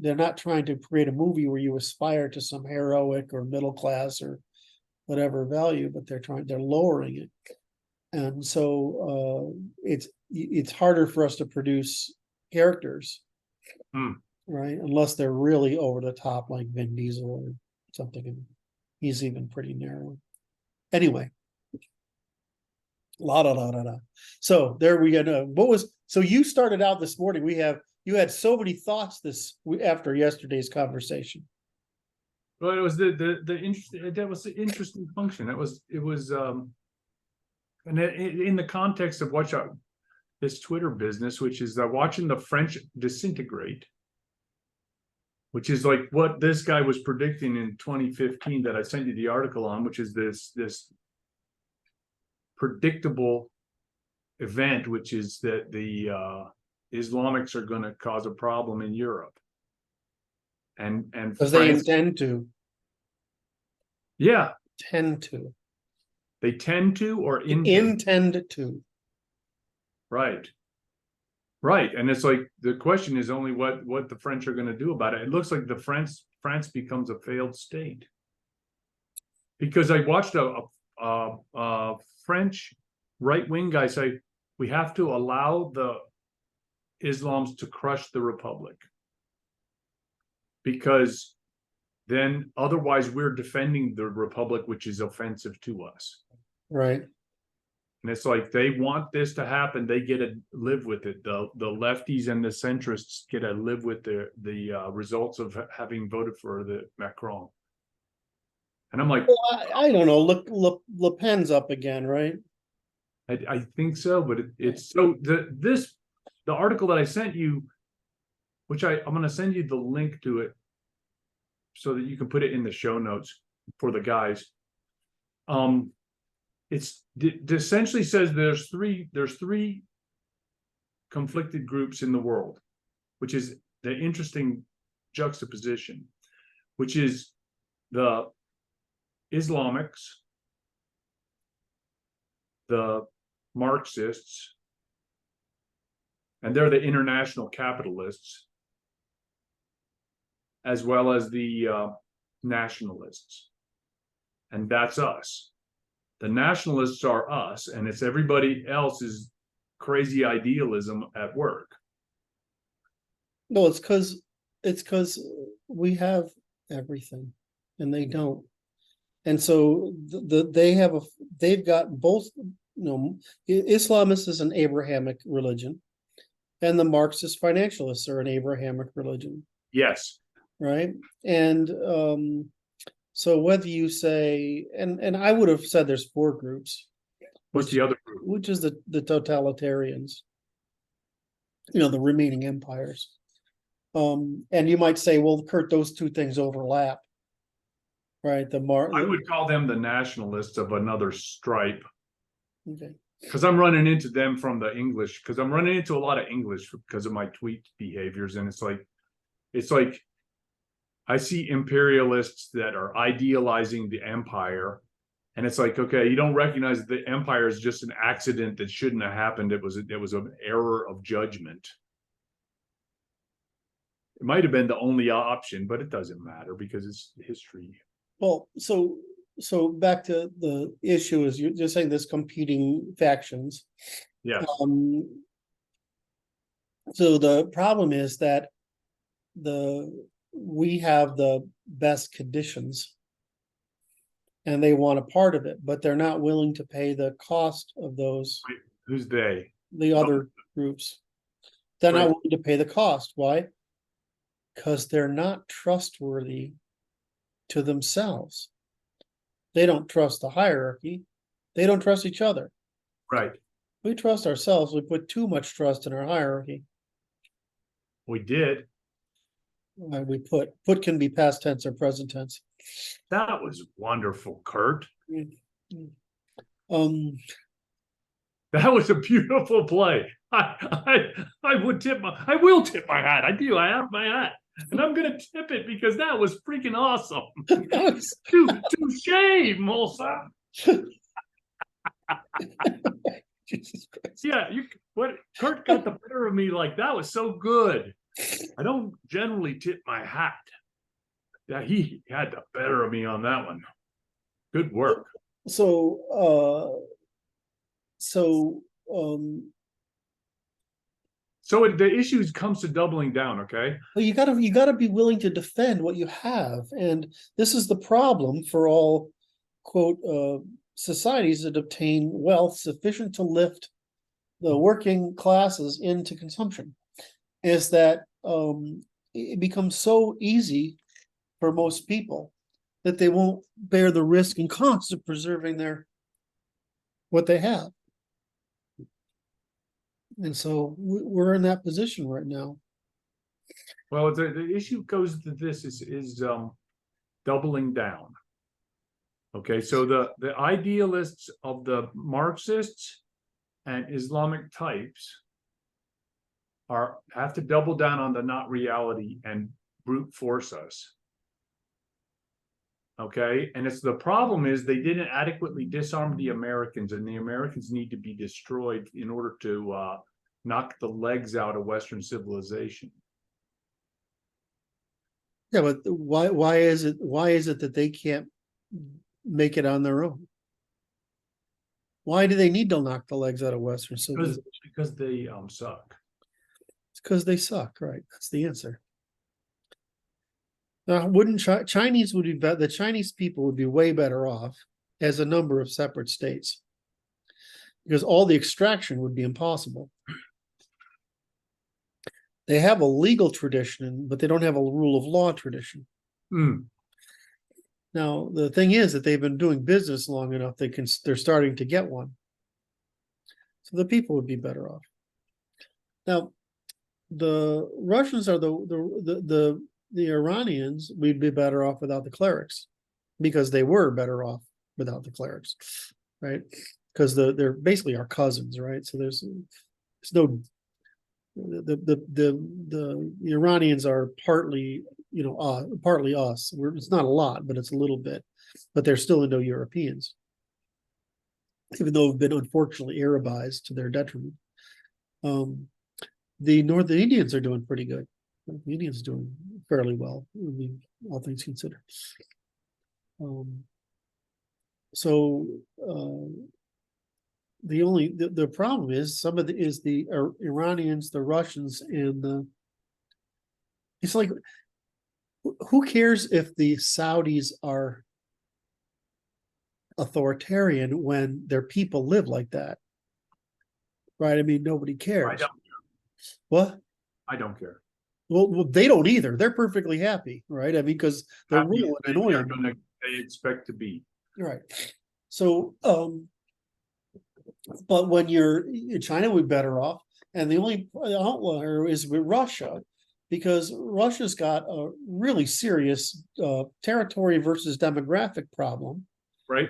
They're not trying to create a movie where you aspire to some heroic or middle class or whatever value, but they're lowering it, and so it's harder for us to produce characters, right? Unless they're really over the top, like Vin Diesel or something, and he's even pretty narrow. Anyway. La da da da da. So there we go. So you started out this morning. You had so many thoughts after yesterday's conversation. Well, it was the interesting. That was the interesting function. It was and in the context of this Twitter business, which is watching the French disintegrate, which is like what this guy was predicting in 2015 that I sent you the article on, which is this predictable event, which is that the Islamics are going to cause a problem in Europe, and because they intend to. Yeah, they tend to or intend to. Right, and it's like the question is only what the French are going to do about it. It looks like France becomes a failed state, because I watched a French right-wing guy say we have to allow the Islams to crush the Republic, because then otherwise we're defending the Republic, which is offensive to us. Right. And it's like they want this to happen. They get to live with it. The lefties and the centrists get to live with the results of having voted for the Macron. And I'm like, well, I don't know. Look, Le Pen's up again, right? I think so, but it's so the article that I sent you, which I'm going to send you the link to it so that you can put it in the show notes for the guys. It essentially says there's three conflicted groups in the world, which is the interesting juxtaposition, which is the Islamics, the Marxists, and they're the international capitalists, as well as the nationalists. And that's us. The nationalists are us, and it's everybody else is crazy idealism at work. No, it's because we have everything and they don't. And so they've got both, Islamist is an Abrahamic religion and the Marxist financialists are an Abrahamic religion, Yes. right? And so whether you say, and I would have said there's four groups, What's the other group? which is the totalitarians, the remaining empires. And you might say, well, Curt, those two things overlap, right? I would call them the nationalists of another stripe. Okay. Because I'm running into them from the English, because I'm running into a lot of English because of my tweet behaviors. And it's like I see imperialists that are idealizing the empire. And it's like, okay, you don't recognize that the empire is just an accident that shouldn't have happened. It was an error of judgment. It might have been the only option, but it doesn't matter because it's history. Well, so back to the issue is you're saying there's competing factions. Yes. So the problem is that we have the best conditions and they want a part of it, but they're not willing to pay the cost of those. Wait, who's they? The other groups. They're not willing to pay the cost. Why? Because they're not trustworthy to themselves. They don't trust the hierarchy. They don't trust each other. Right. We trust ourselves. We put too much trust in our hierarchy. We did. We put can be past tense or present tense. That was wonderful, Curt. That was a beautiful play. I will tip my hat. I do. I have my hat. And I'm gonna tip it because that was freaking awesome. Touche, Molsa. Jesus Christ. Yeah, Curt got the better of me. Like, that was so good. I don't generally tip my hat. Yeah, he had the better of me on that one. Good work. So the issue comes to doubling down, okay? well, you gotta be willing to defend what you have, and this is the problem for all quote societies that obtain wealth sufficient to lift the working classes into consumption, is that it becomes so easy for most people that they won't bear the risk and cost of preserving what they have. And so we're in that position right now. Well, the issue goes to this is doubling down. Okay, so the idealists of the Marxists and Islamic types have to double down on the not reality and brute force us. Okay, and the problem is they didn't adequately disarm the Americans, and the Americans need to be destroyed in order to knock the legs out of Western civilization. Yeah, but why is it that they can't make it on their own? Why do they need to knock the legs out of Western civilization? Because they suck. It's because they suck, right? That's the answer. Now, wouldn't Chinese would be better? The Chinese people would be way better off as a number of separate states, because all the extraction would be impossible. They have a legal tradition, but they don't have a rule of law tradition. Now, the thing is that they've been doing business long enough, they're starting to get one. So the people would be better off. Now, the Russians are the Iranians, we'd be better off without the clerics, because they were better off without the clerics, right? Because they're basically our cousins, right? So there's no the Iranians are partly partly us. It's not a lot, but it's a little bit, but they're still Indo-Europeans, even though they've been unfortunately Arabized to their detriment. The Northern Indians are doing pretty good. The Indians are doing fairly well, I mean, all things considered. the problem is some of the Iranians, the Russians, and it's like, who cares if the Saudis are authoritarian when their people live like that? Right? I mean, nobody cares. What? I don't care. Well, they don't either. They're perfectly happy, right? I mean, because they're Happy ruling and they're oiling. gonna, they expect to be. Right. So, but when you're in China, we're better off. And the only outlier is with Russia, because Russia's got a really serious territory versus demographic problem. Right.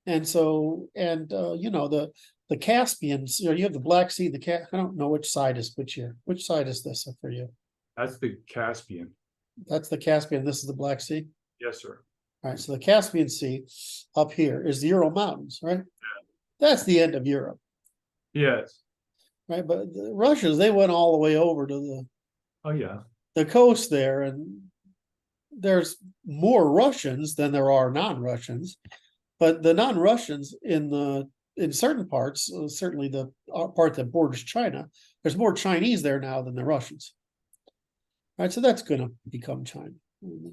And so, and you know, the Caspians, you know, you have the Black Sea, I don't know which side is which here. Which side is this for you? That's the Caspian. That's the Caspian. This is the Black Sea. Yes, sir. All right. So the Caspian Sea up here is the Ural Mountains, right? That's the end of Europe. Yes. Right. But the Russians, they went all the way over to Oh, yeah. the coast there, and there's more Russians than there are non-Russians. But the non-Russians in certain parts, certainly the part that borders China, there's more Chinese there now than the Russians. All right, so that's going to become China.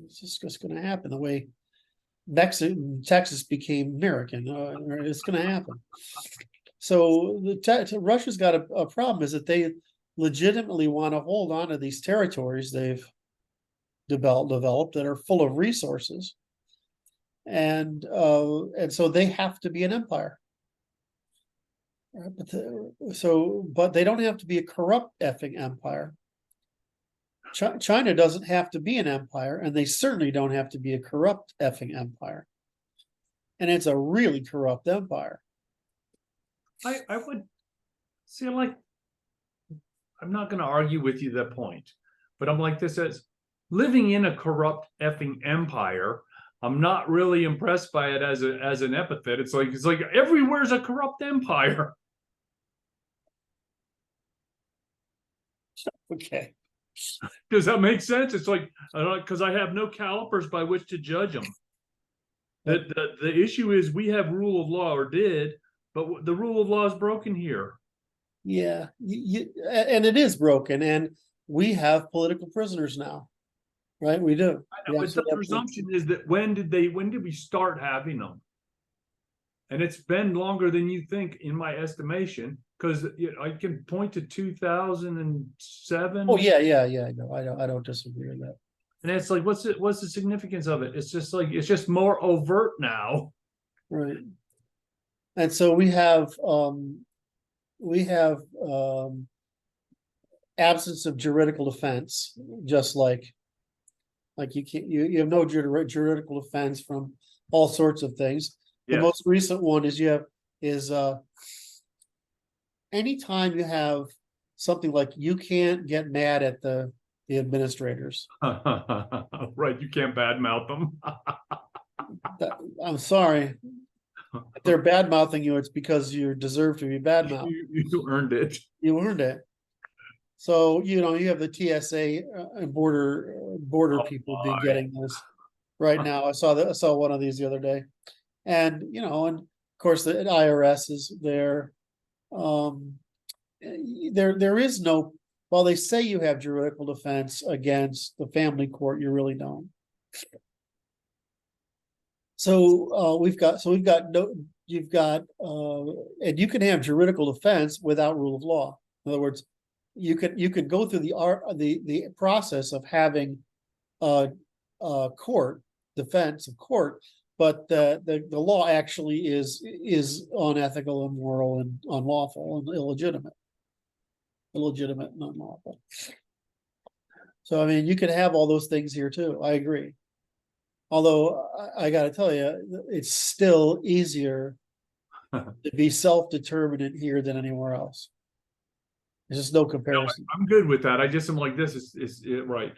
It's just going to happen the way Texas became American. It's going to happen. So Russia's got a problem, is that they legitimately want to hold on to these territories they've developed that are full of resources, and so they have to be an empire. But they don't have to be a corrupt effing empire. China doesn't have to be an empire, and they certainly don't have to be a corrupt effing empire. And it's a really corrupt empire. I would see, like, I'm not going to argue with you that point, but I'm like this as living in a corrupt effing empire. I'm not really impressed by it as an epithet. It's like everywhere's a corrupt empire. Okay. Does that make sense? It's like, because I have no calipers by which to judge them. The issue is we have rule of law, or did, but the rule of law is broken here. Yeah, and it is broken, and we have political prisoners now, right? We do. I know, but the presumption is that when did we start having them? And it's been longer than you think, in my estimation, because I can point to 2007. Oh yeah. No, I don't disagree with that. And it's like, what's the significance of it? It's just like, it's just more overt now. Right. And so we have absence of juridical defense, just like you have no juridical defense from all sorts of things. The most recent one is anytime you have something like, you can't get mad at the administrators. Right, you can't badmouth them. I'm sorry. If they're bad mouthing you, it's because you deserve to be bad mouthed. You earned it. You earned it. So you have the TSA and border people be getting this right now. I saw one of these the other day, and and of course the IRS is there. There is no. While they say you have juridical defense against the family court, you really don't. So we've got and you can have juridical defense without rule of law. In other words, you could go through the process of having a court defense of court, but the law actually is unethical, immoral, and unlawful, and illegitimate and unlawful. So I mean, you can have all those things here too. I agree. Although I got to tell you, it's still easier to be self-determinant here than anywhere else. There's just no comparison. No, I'm good with that. I just am like this. Is right.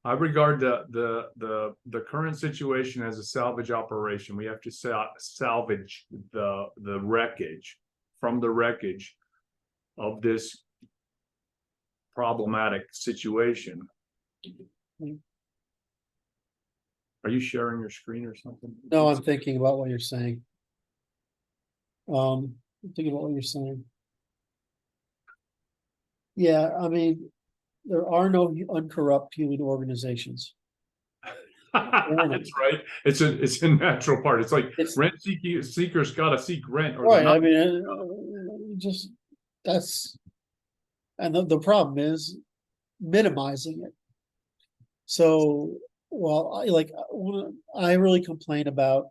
I regard the current situation as a salvage operation. We have to salvage the wreckage from the wreckage of this problematic situation. Are you sharing your screen or something? No, I'm thinking about what you're saying. Think about what you're saying. Yeah, I mean, there are no uncorrupt human organizations. That's right. It's a natural part. It's like It's rent seekers gotta seek rent or they're right. not. I mean, just that's, and the problem is minimizing it. So, well, I really complain about,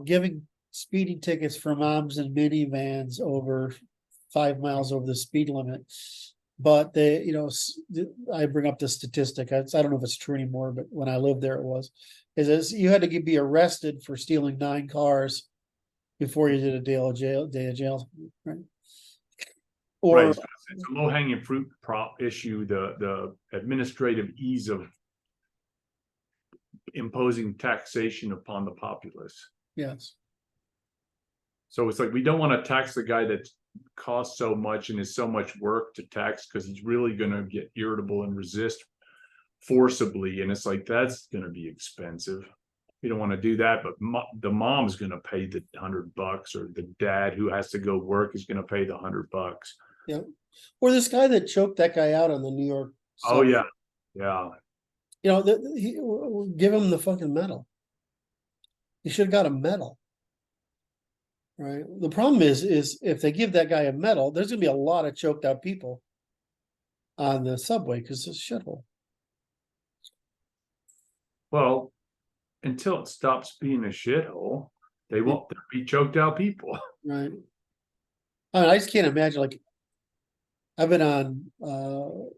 giving speeding tickets for moms and minivans over 5 miles over the speed limit. But they, I bring up the statistic. I don't know if it's true anymore, but when I lived there, it was. Is this you had to be arrested for stealing 9 cars before you did a day of jail, right? Right. Or It's a low hanging fruit prop issue, the administrative ease of imposing taxation upon the populace. yes, So it's like we don't want to tax the guy that costs so much and is so much work to tax because he's really going to get irritable and resist forcibly. And it's like that's going to be expensive. We don't want to do that, but the mom's going to pay the $100, or the dad who has to go work is going to pay the $100. yeah. Or this guy that choked that guy out on the New York. Oh subway. yeah, yeah. Give him the fucking medal. He should have got a medal. Right. The problem is if they give that guy a medal, there's gonna be a lot of choked out people on the subway because it's a shithole. Well, until it stops being a shithole, they won't be choked out people. Right. I mean, I just can't imagine, like, I've been on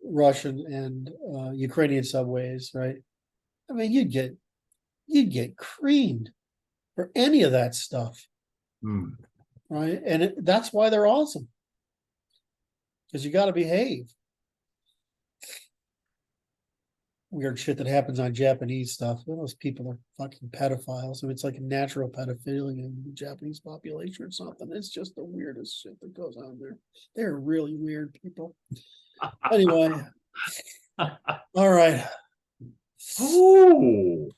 Russian and Ukrainian subways, right? I mean, you'd get creamed for any of that stuff. Hmm. Right. And that's why they're awesome. Because you got to behave. Weird shit that happens on Japanese stuff. Those people are fucking pedophiles. I mean, it's like a natural pedophilia in the Japanese population or something. It's just the weirdest shit that goes on there. They're really weird people. Anyway. All right. Oh.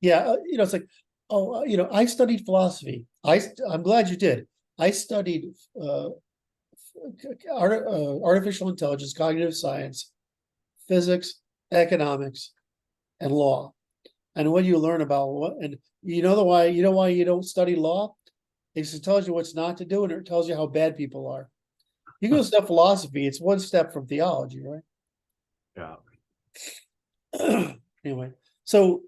Yeah, it's like, I studied philosophy. I'm glad you did. I studied artificial intelligence, cognitive science, physics, economics, and law. And what you learn about what, and you know why you don't study law? Because it tells you what's not to do, and it tells you how bad people are. You go study philosophy; it's one step from theology, right? Yeah. Anyway, so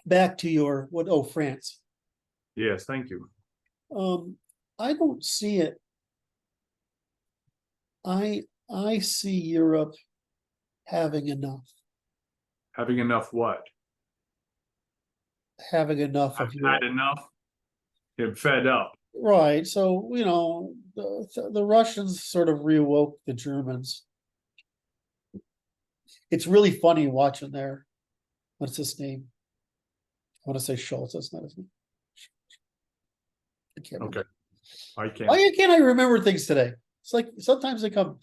back to your France. Yes, thank you. I don't see it. I see Europe having enough. Having enough what? Having enough of I've Europe. had enough. Get fed up. Right. So, the Russians sort of reawoke the Germans. It's really funny watching their, what's his name? I want to say Schultz. That's not his name. I can't remember. Okay. I can't. Why can't I remember things today? It's like sometimes they come.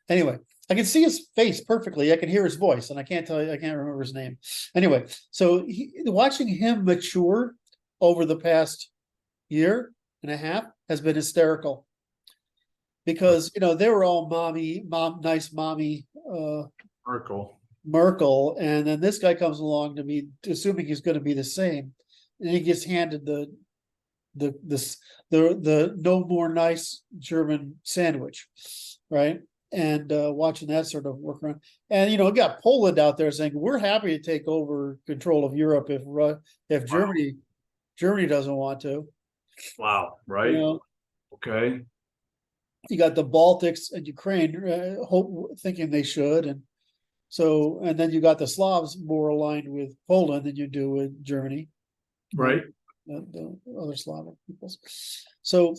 Anyway, I can see his face perfectly. I can hear his voice, and I can't remember his name. Anyway, so watching him mature over the past year and a half has been hysterical. Because they were all nice mommy Merkel, and then this guy comes along to be assuming he's going to be the same, and he gets handed the no more nice German sandwich, right? And watching that sort of work around, and got Poland out there saying we're happy to take over control of Europe if Germany doesn't want to. Wow! Right? Okay. You got the Baltics and Ukraine thinking they should, and then you got the Slavs more aligned with Poland than you do with Germany, right? The other Slavic peoples. So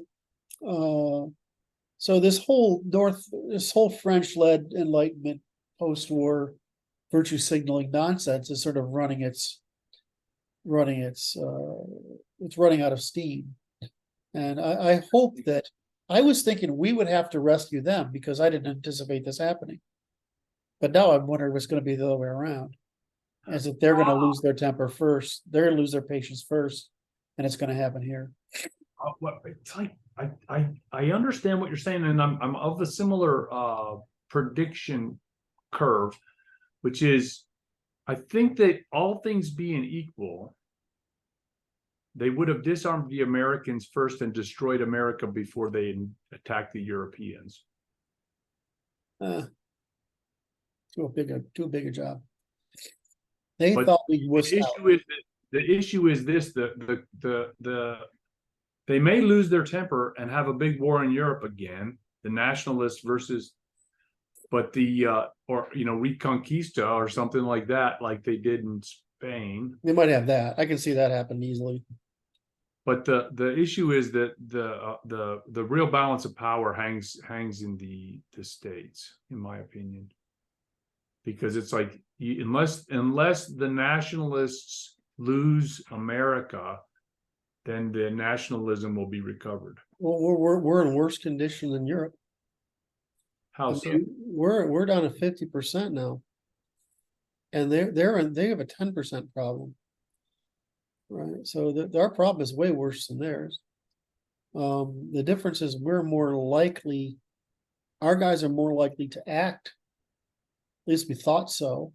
this whole French-led Enlightenment post-war virtue signaling nonsense is sort of it's running out of steam, and I hope that. I was thinking we would have to rescue them because I didn't anticipate this happening. But now I'm wondering what's going to be the other way around. as if they're gonna lose their temper first, they're gonna lose their patience first, and it's gonna happen here. It's like I understand what you're saying, and I'm of the similar prediction curve, which is I think that all things being equal, they would have disarmed the Americans first and destroyed America before they attacked the Europeans. Too big a job. They But thought we the was out. issue is this: they may lose their temper and have a big war in Europe again, the nationalists versus, but or Reconquista or something like that, like they did in Spain. They might have that. I can see that happen easily. But the issue is that the real balance of power hangs in the states, in my opinion, because it's like unless the nationalists lose America, then the nationalism will be recovered. Well, we're in worse condition than Europe. How so? We're down to 50% now, and they have a 10% problem. Right, so our problem is way worse than theirs. The difference is we're more likely, our guys are more likely to act. At least we thought so.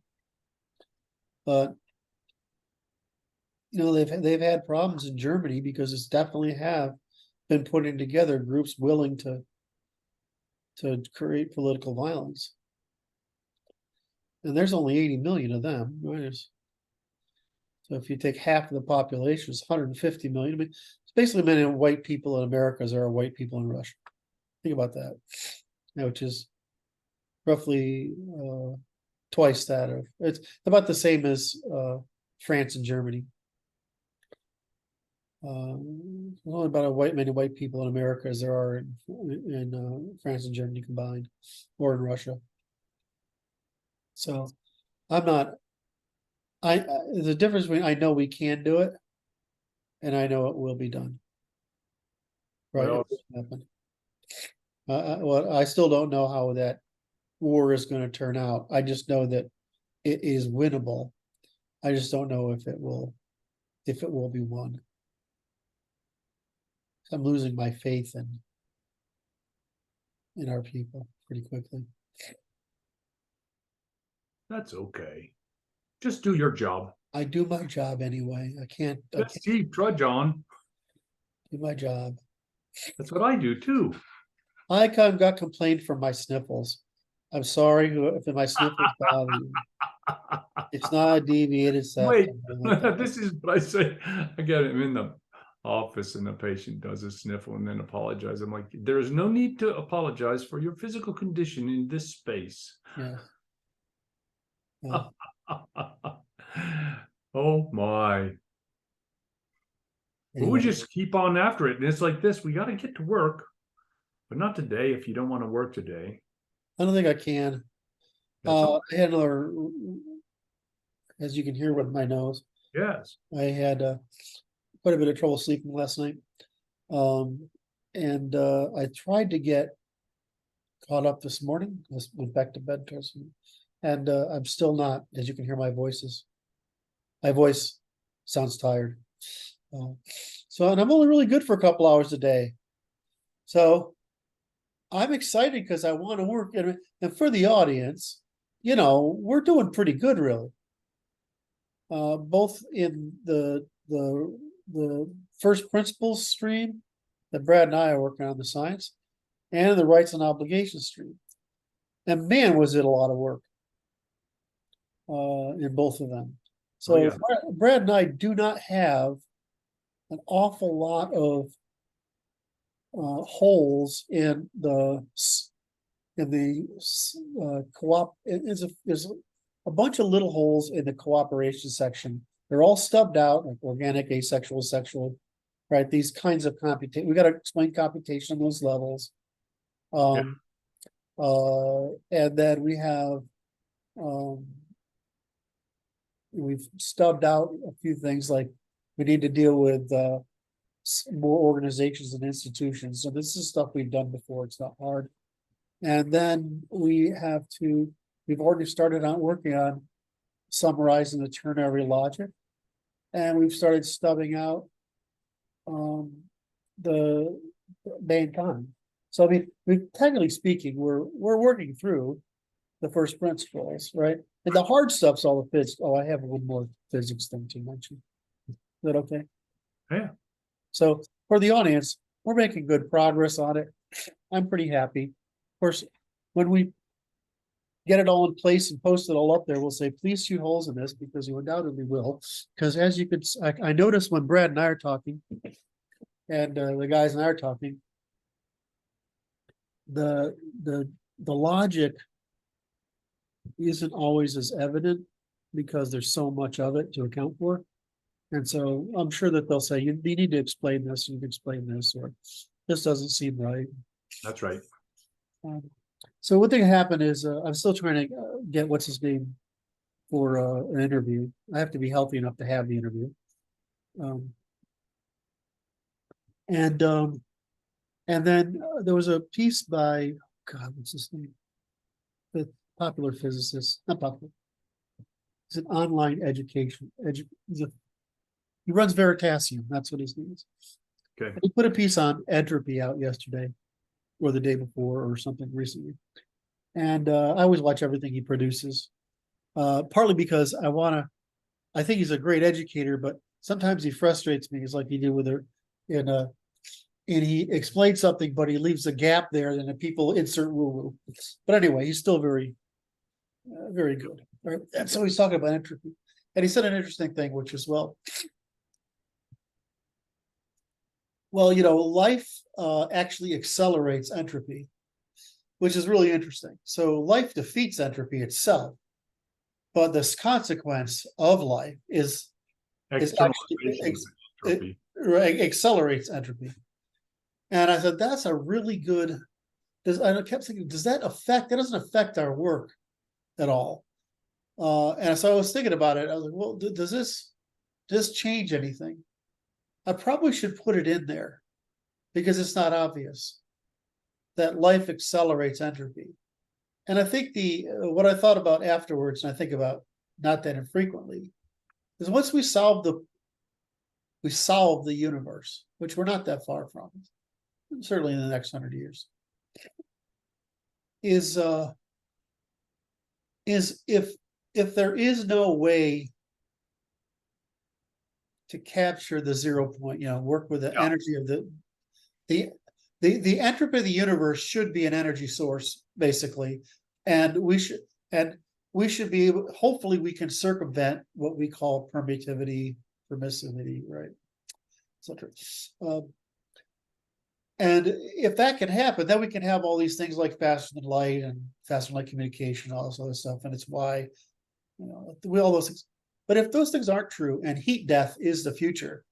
But they've had problems in Germany because it's definitely have been putting together groups willing to create political violence. And there's only 80 million of them, right? So if you take half of the population, it's 150 million. I mean, it's basically many white people in America as there are white people in Russia. Think about that, which is roughly twice that of. It's about the same as France and Germany. There's only about many white people in America as there are in France and Germany combined, or in Russia. So I'm not. The difference between I know we can do it, and I know it will be done. Right? Well, Well, I still don't know how that war is going to turn out. I just know that it is winnable. I just don't know if it will be won. I'm losing my faith in our people pretty quickly. that's okay. Just do your job. I do my job anyway. I can't Keep trudge on. do my job. That's what I do too. I kind of got complained for my sniffles. I'm sorry if my sniffles bother you. It's not a deviated Wait, septum. Like this is what I say. I get him in the office and the patient does a sniffle and then apologize. I'm like, there is no need to apologize for your physical condition in this space. Yeah. Oh my. Anyway. We'll just keep on after it. And it's like this, we got to get to work, but not today if you don't want to work today. I don't think I can. I had another, as you can hear with my nose. Yes. I had quite a bit of trouble sleeping last night. And I tried to get caught up this morning. I went back to bed and I'm still not, as you can hear my voice sounds tired. And I'm only really good for a couple hours a day. So I'm excited because I want to work and for the audience, we're doing pretty good really. Both in the first principles stream that Brad and I are working on the science and the rights and obligations stream. And man, was it a lot of work in both of them. So Brad and I do not have an awful lot of holes in the co-op. There's a bunch of little holes in the cooperation section. They're all stubbed out, like organic, asexual, sexual, right? These kinds of computation. We got to explain computation on those levels. And then we have we've stubbed out a few things like we need to deal with more organizations and institutions. So this is stuff we've done before. It's not hard. And then we've already started on working on summarizing the ternary logic. And we've started stubbing out the mankind. So I mean, technically speaking, we're working through the first principles, right? And the hard stuff's all the physics. Oh, I have one more physics thing to mention. Is that okay? Yeah. So for the audience, we're making good progress on it. I'm pretty happy. Of course, when we get it all in place and post it all up there, we'll say, please shoot holes in this, because you undoubtedly will. Because as you could, I noticed when Brad and I are talking, and the guys and I are talking, the logic isn't always as evident because there's so much of it to account for. And so I'm sure that they'll say, you need to explain this, you can explain this, or this doesn't seem right. That's right. So what thing happened is I'm still trying to get what's his name for an interview. I have to be healthy enough to have the interview. And then there was a piece by, God, what's his name? The popular physicist, not popular. It's an online education. He runs Veritasium. That's what his name is. Okay. And he put a piece on entropy out yesterday, or the day before, or something recently. And I always watch everything he produces, partly because I think he's a great educator, but sometimes he frustrates me. It's like he did with her and he explains something, but he leaves a gap there, and the people insert woo-woo. But anyway, he's still very, very good. Right? And so he's talking about entropy. And he said an interesting thing, which is, well, life actually accelerates entropy, which is really interesting. So life defeats entropy itself, but this consequence of life is actually it accelerates entropy. And I said, that's a really good. I kept thinking, that doesn't affect our work at all. And so I was thinking about it. I was like, well, does this change anything? I probably should put it in there because it's not obvious that life accelerates entropy. And I think what I thought about afterwards, and I think about not that infrequently, is once we solve the universe, which we're not that far from, certainly in the next 100 years, is if there is no way to capture the 0 point, work with the energy of the entropy of the universe should be an energy source, basically, and we should be able, hopefully we can circumvent what we call permittivity, permissivity, right, etc. And if that can happen, then we can have all these things like faster than light and faster than light communication, all this other stuff, and it's why, all those things. But if those things aren't true and heat death is the future,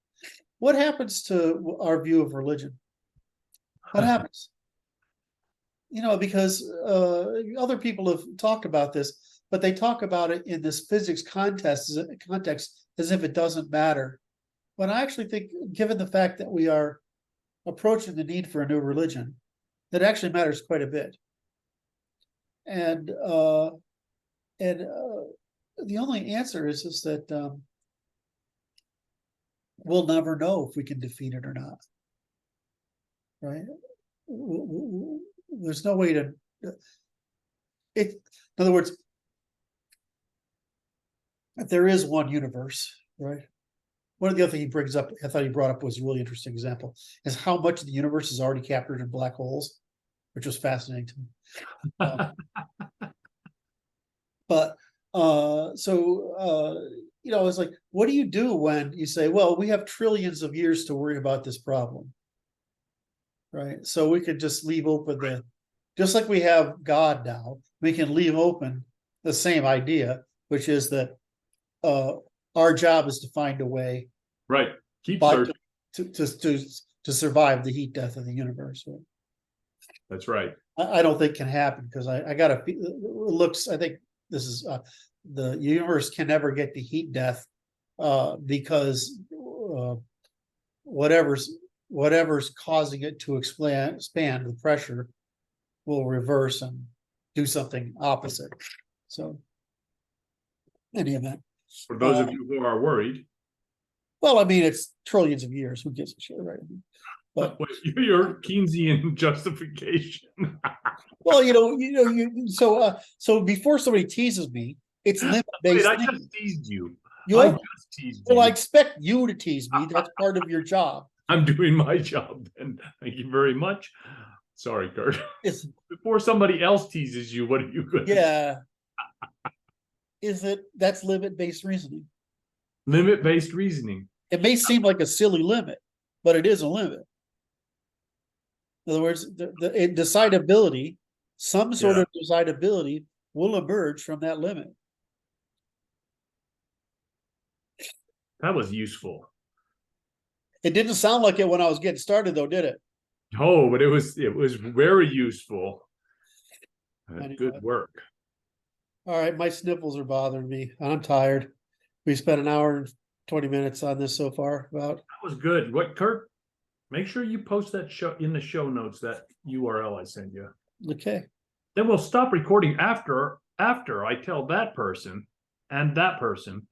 what happens to our view of religion? What happens? Because other people have talked about this, but they talk about it in this physics context as if it doesn't matter. But I actually think, given the fact that we are approaching the need for a new religion, that actually matters quite a bit. And the only answer is that we'll never know if we can defeat it or not. Right? There's no way to. In other words, if there is one universe, right? One of the other things he brings up, I thought he brought up, was a really interesting example, is how much of the universe is already captured in black holes, which was fascinating to me. But it's like, what do you do when you say, well, we have trillions of years to worry about this problem, right? So we could just leave open just like we have God now, we can leave open the same idea, which is that our job is to find a way, right? Keep searching to survive the heat death of the universe. Right? That's right. I don't think can happen, because I think this is the universe can never get to heat death because whatever's causing it to expand, the pressure will reverse and do something opposite. So any event. For those of you who are worried. Well, I mean, it's trillions of years. Who gives a shit, right? But Your Keynesian justification. well, so before somebody teases me, it's limit Wait, based. I just teased you. You I like, just teased well, you. I expect you to tease me. That's part of your job. I'm doing my job then. Thank you very much. Sorry, Curt. Is Before somebody else teases you, what are you going to say? yeah. That's limit-based reasoning. Limit-based reasoning. It may seem like a silly limit, but it is a limit. In other words, the decidability, some sort of decidability will emerge from that limit. That was useful. It didn't sound like it when I was getting started, though, did it? Oh, but it was very useful. Anyway. Good work. All right, my sniffles are bothering me. I'm tired. We spent an hour and 20 minutes on this so far. About That was good. What, Curt? Make sure you post that show in the show notes, that URL I sent you. okay. Then we'll stop recording after I tell that person and that person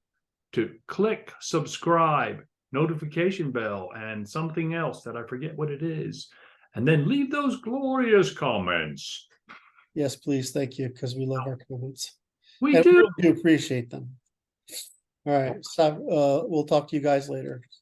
to click subscribe, notification bell, and something else that I forget what it is. And then leave those glorious comments. Yes, please. Thank you, because we love our comments. We And do. we do appreciate them. All right. So we'll talk to you guys later.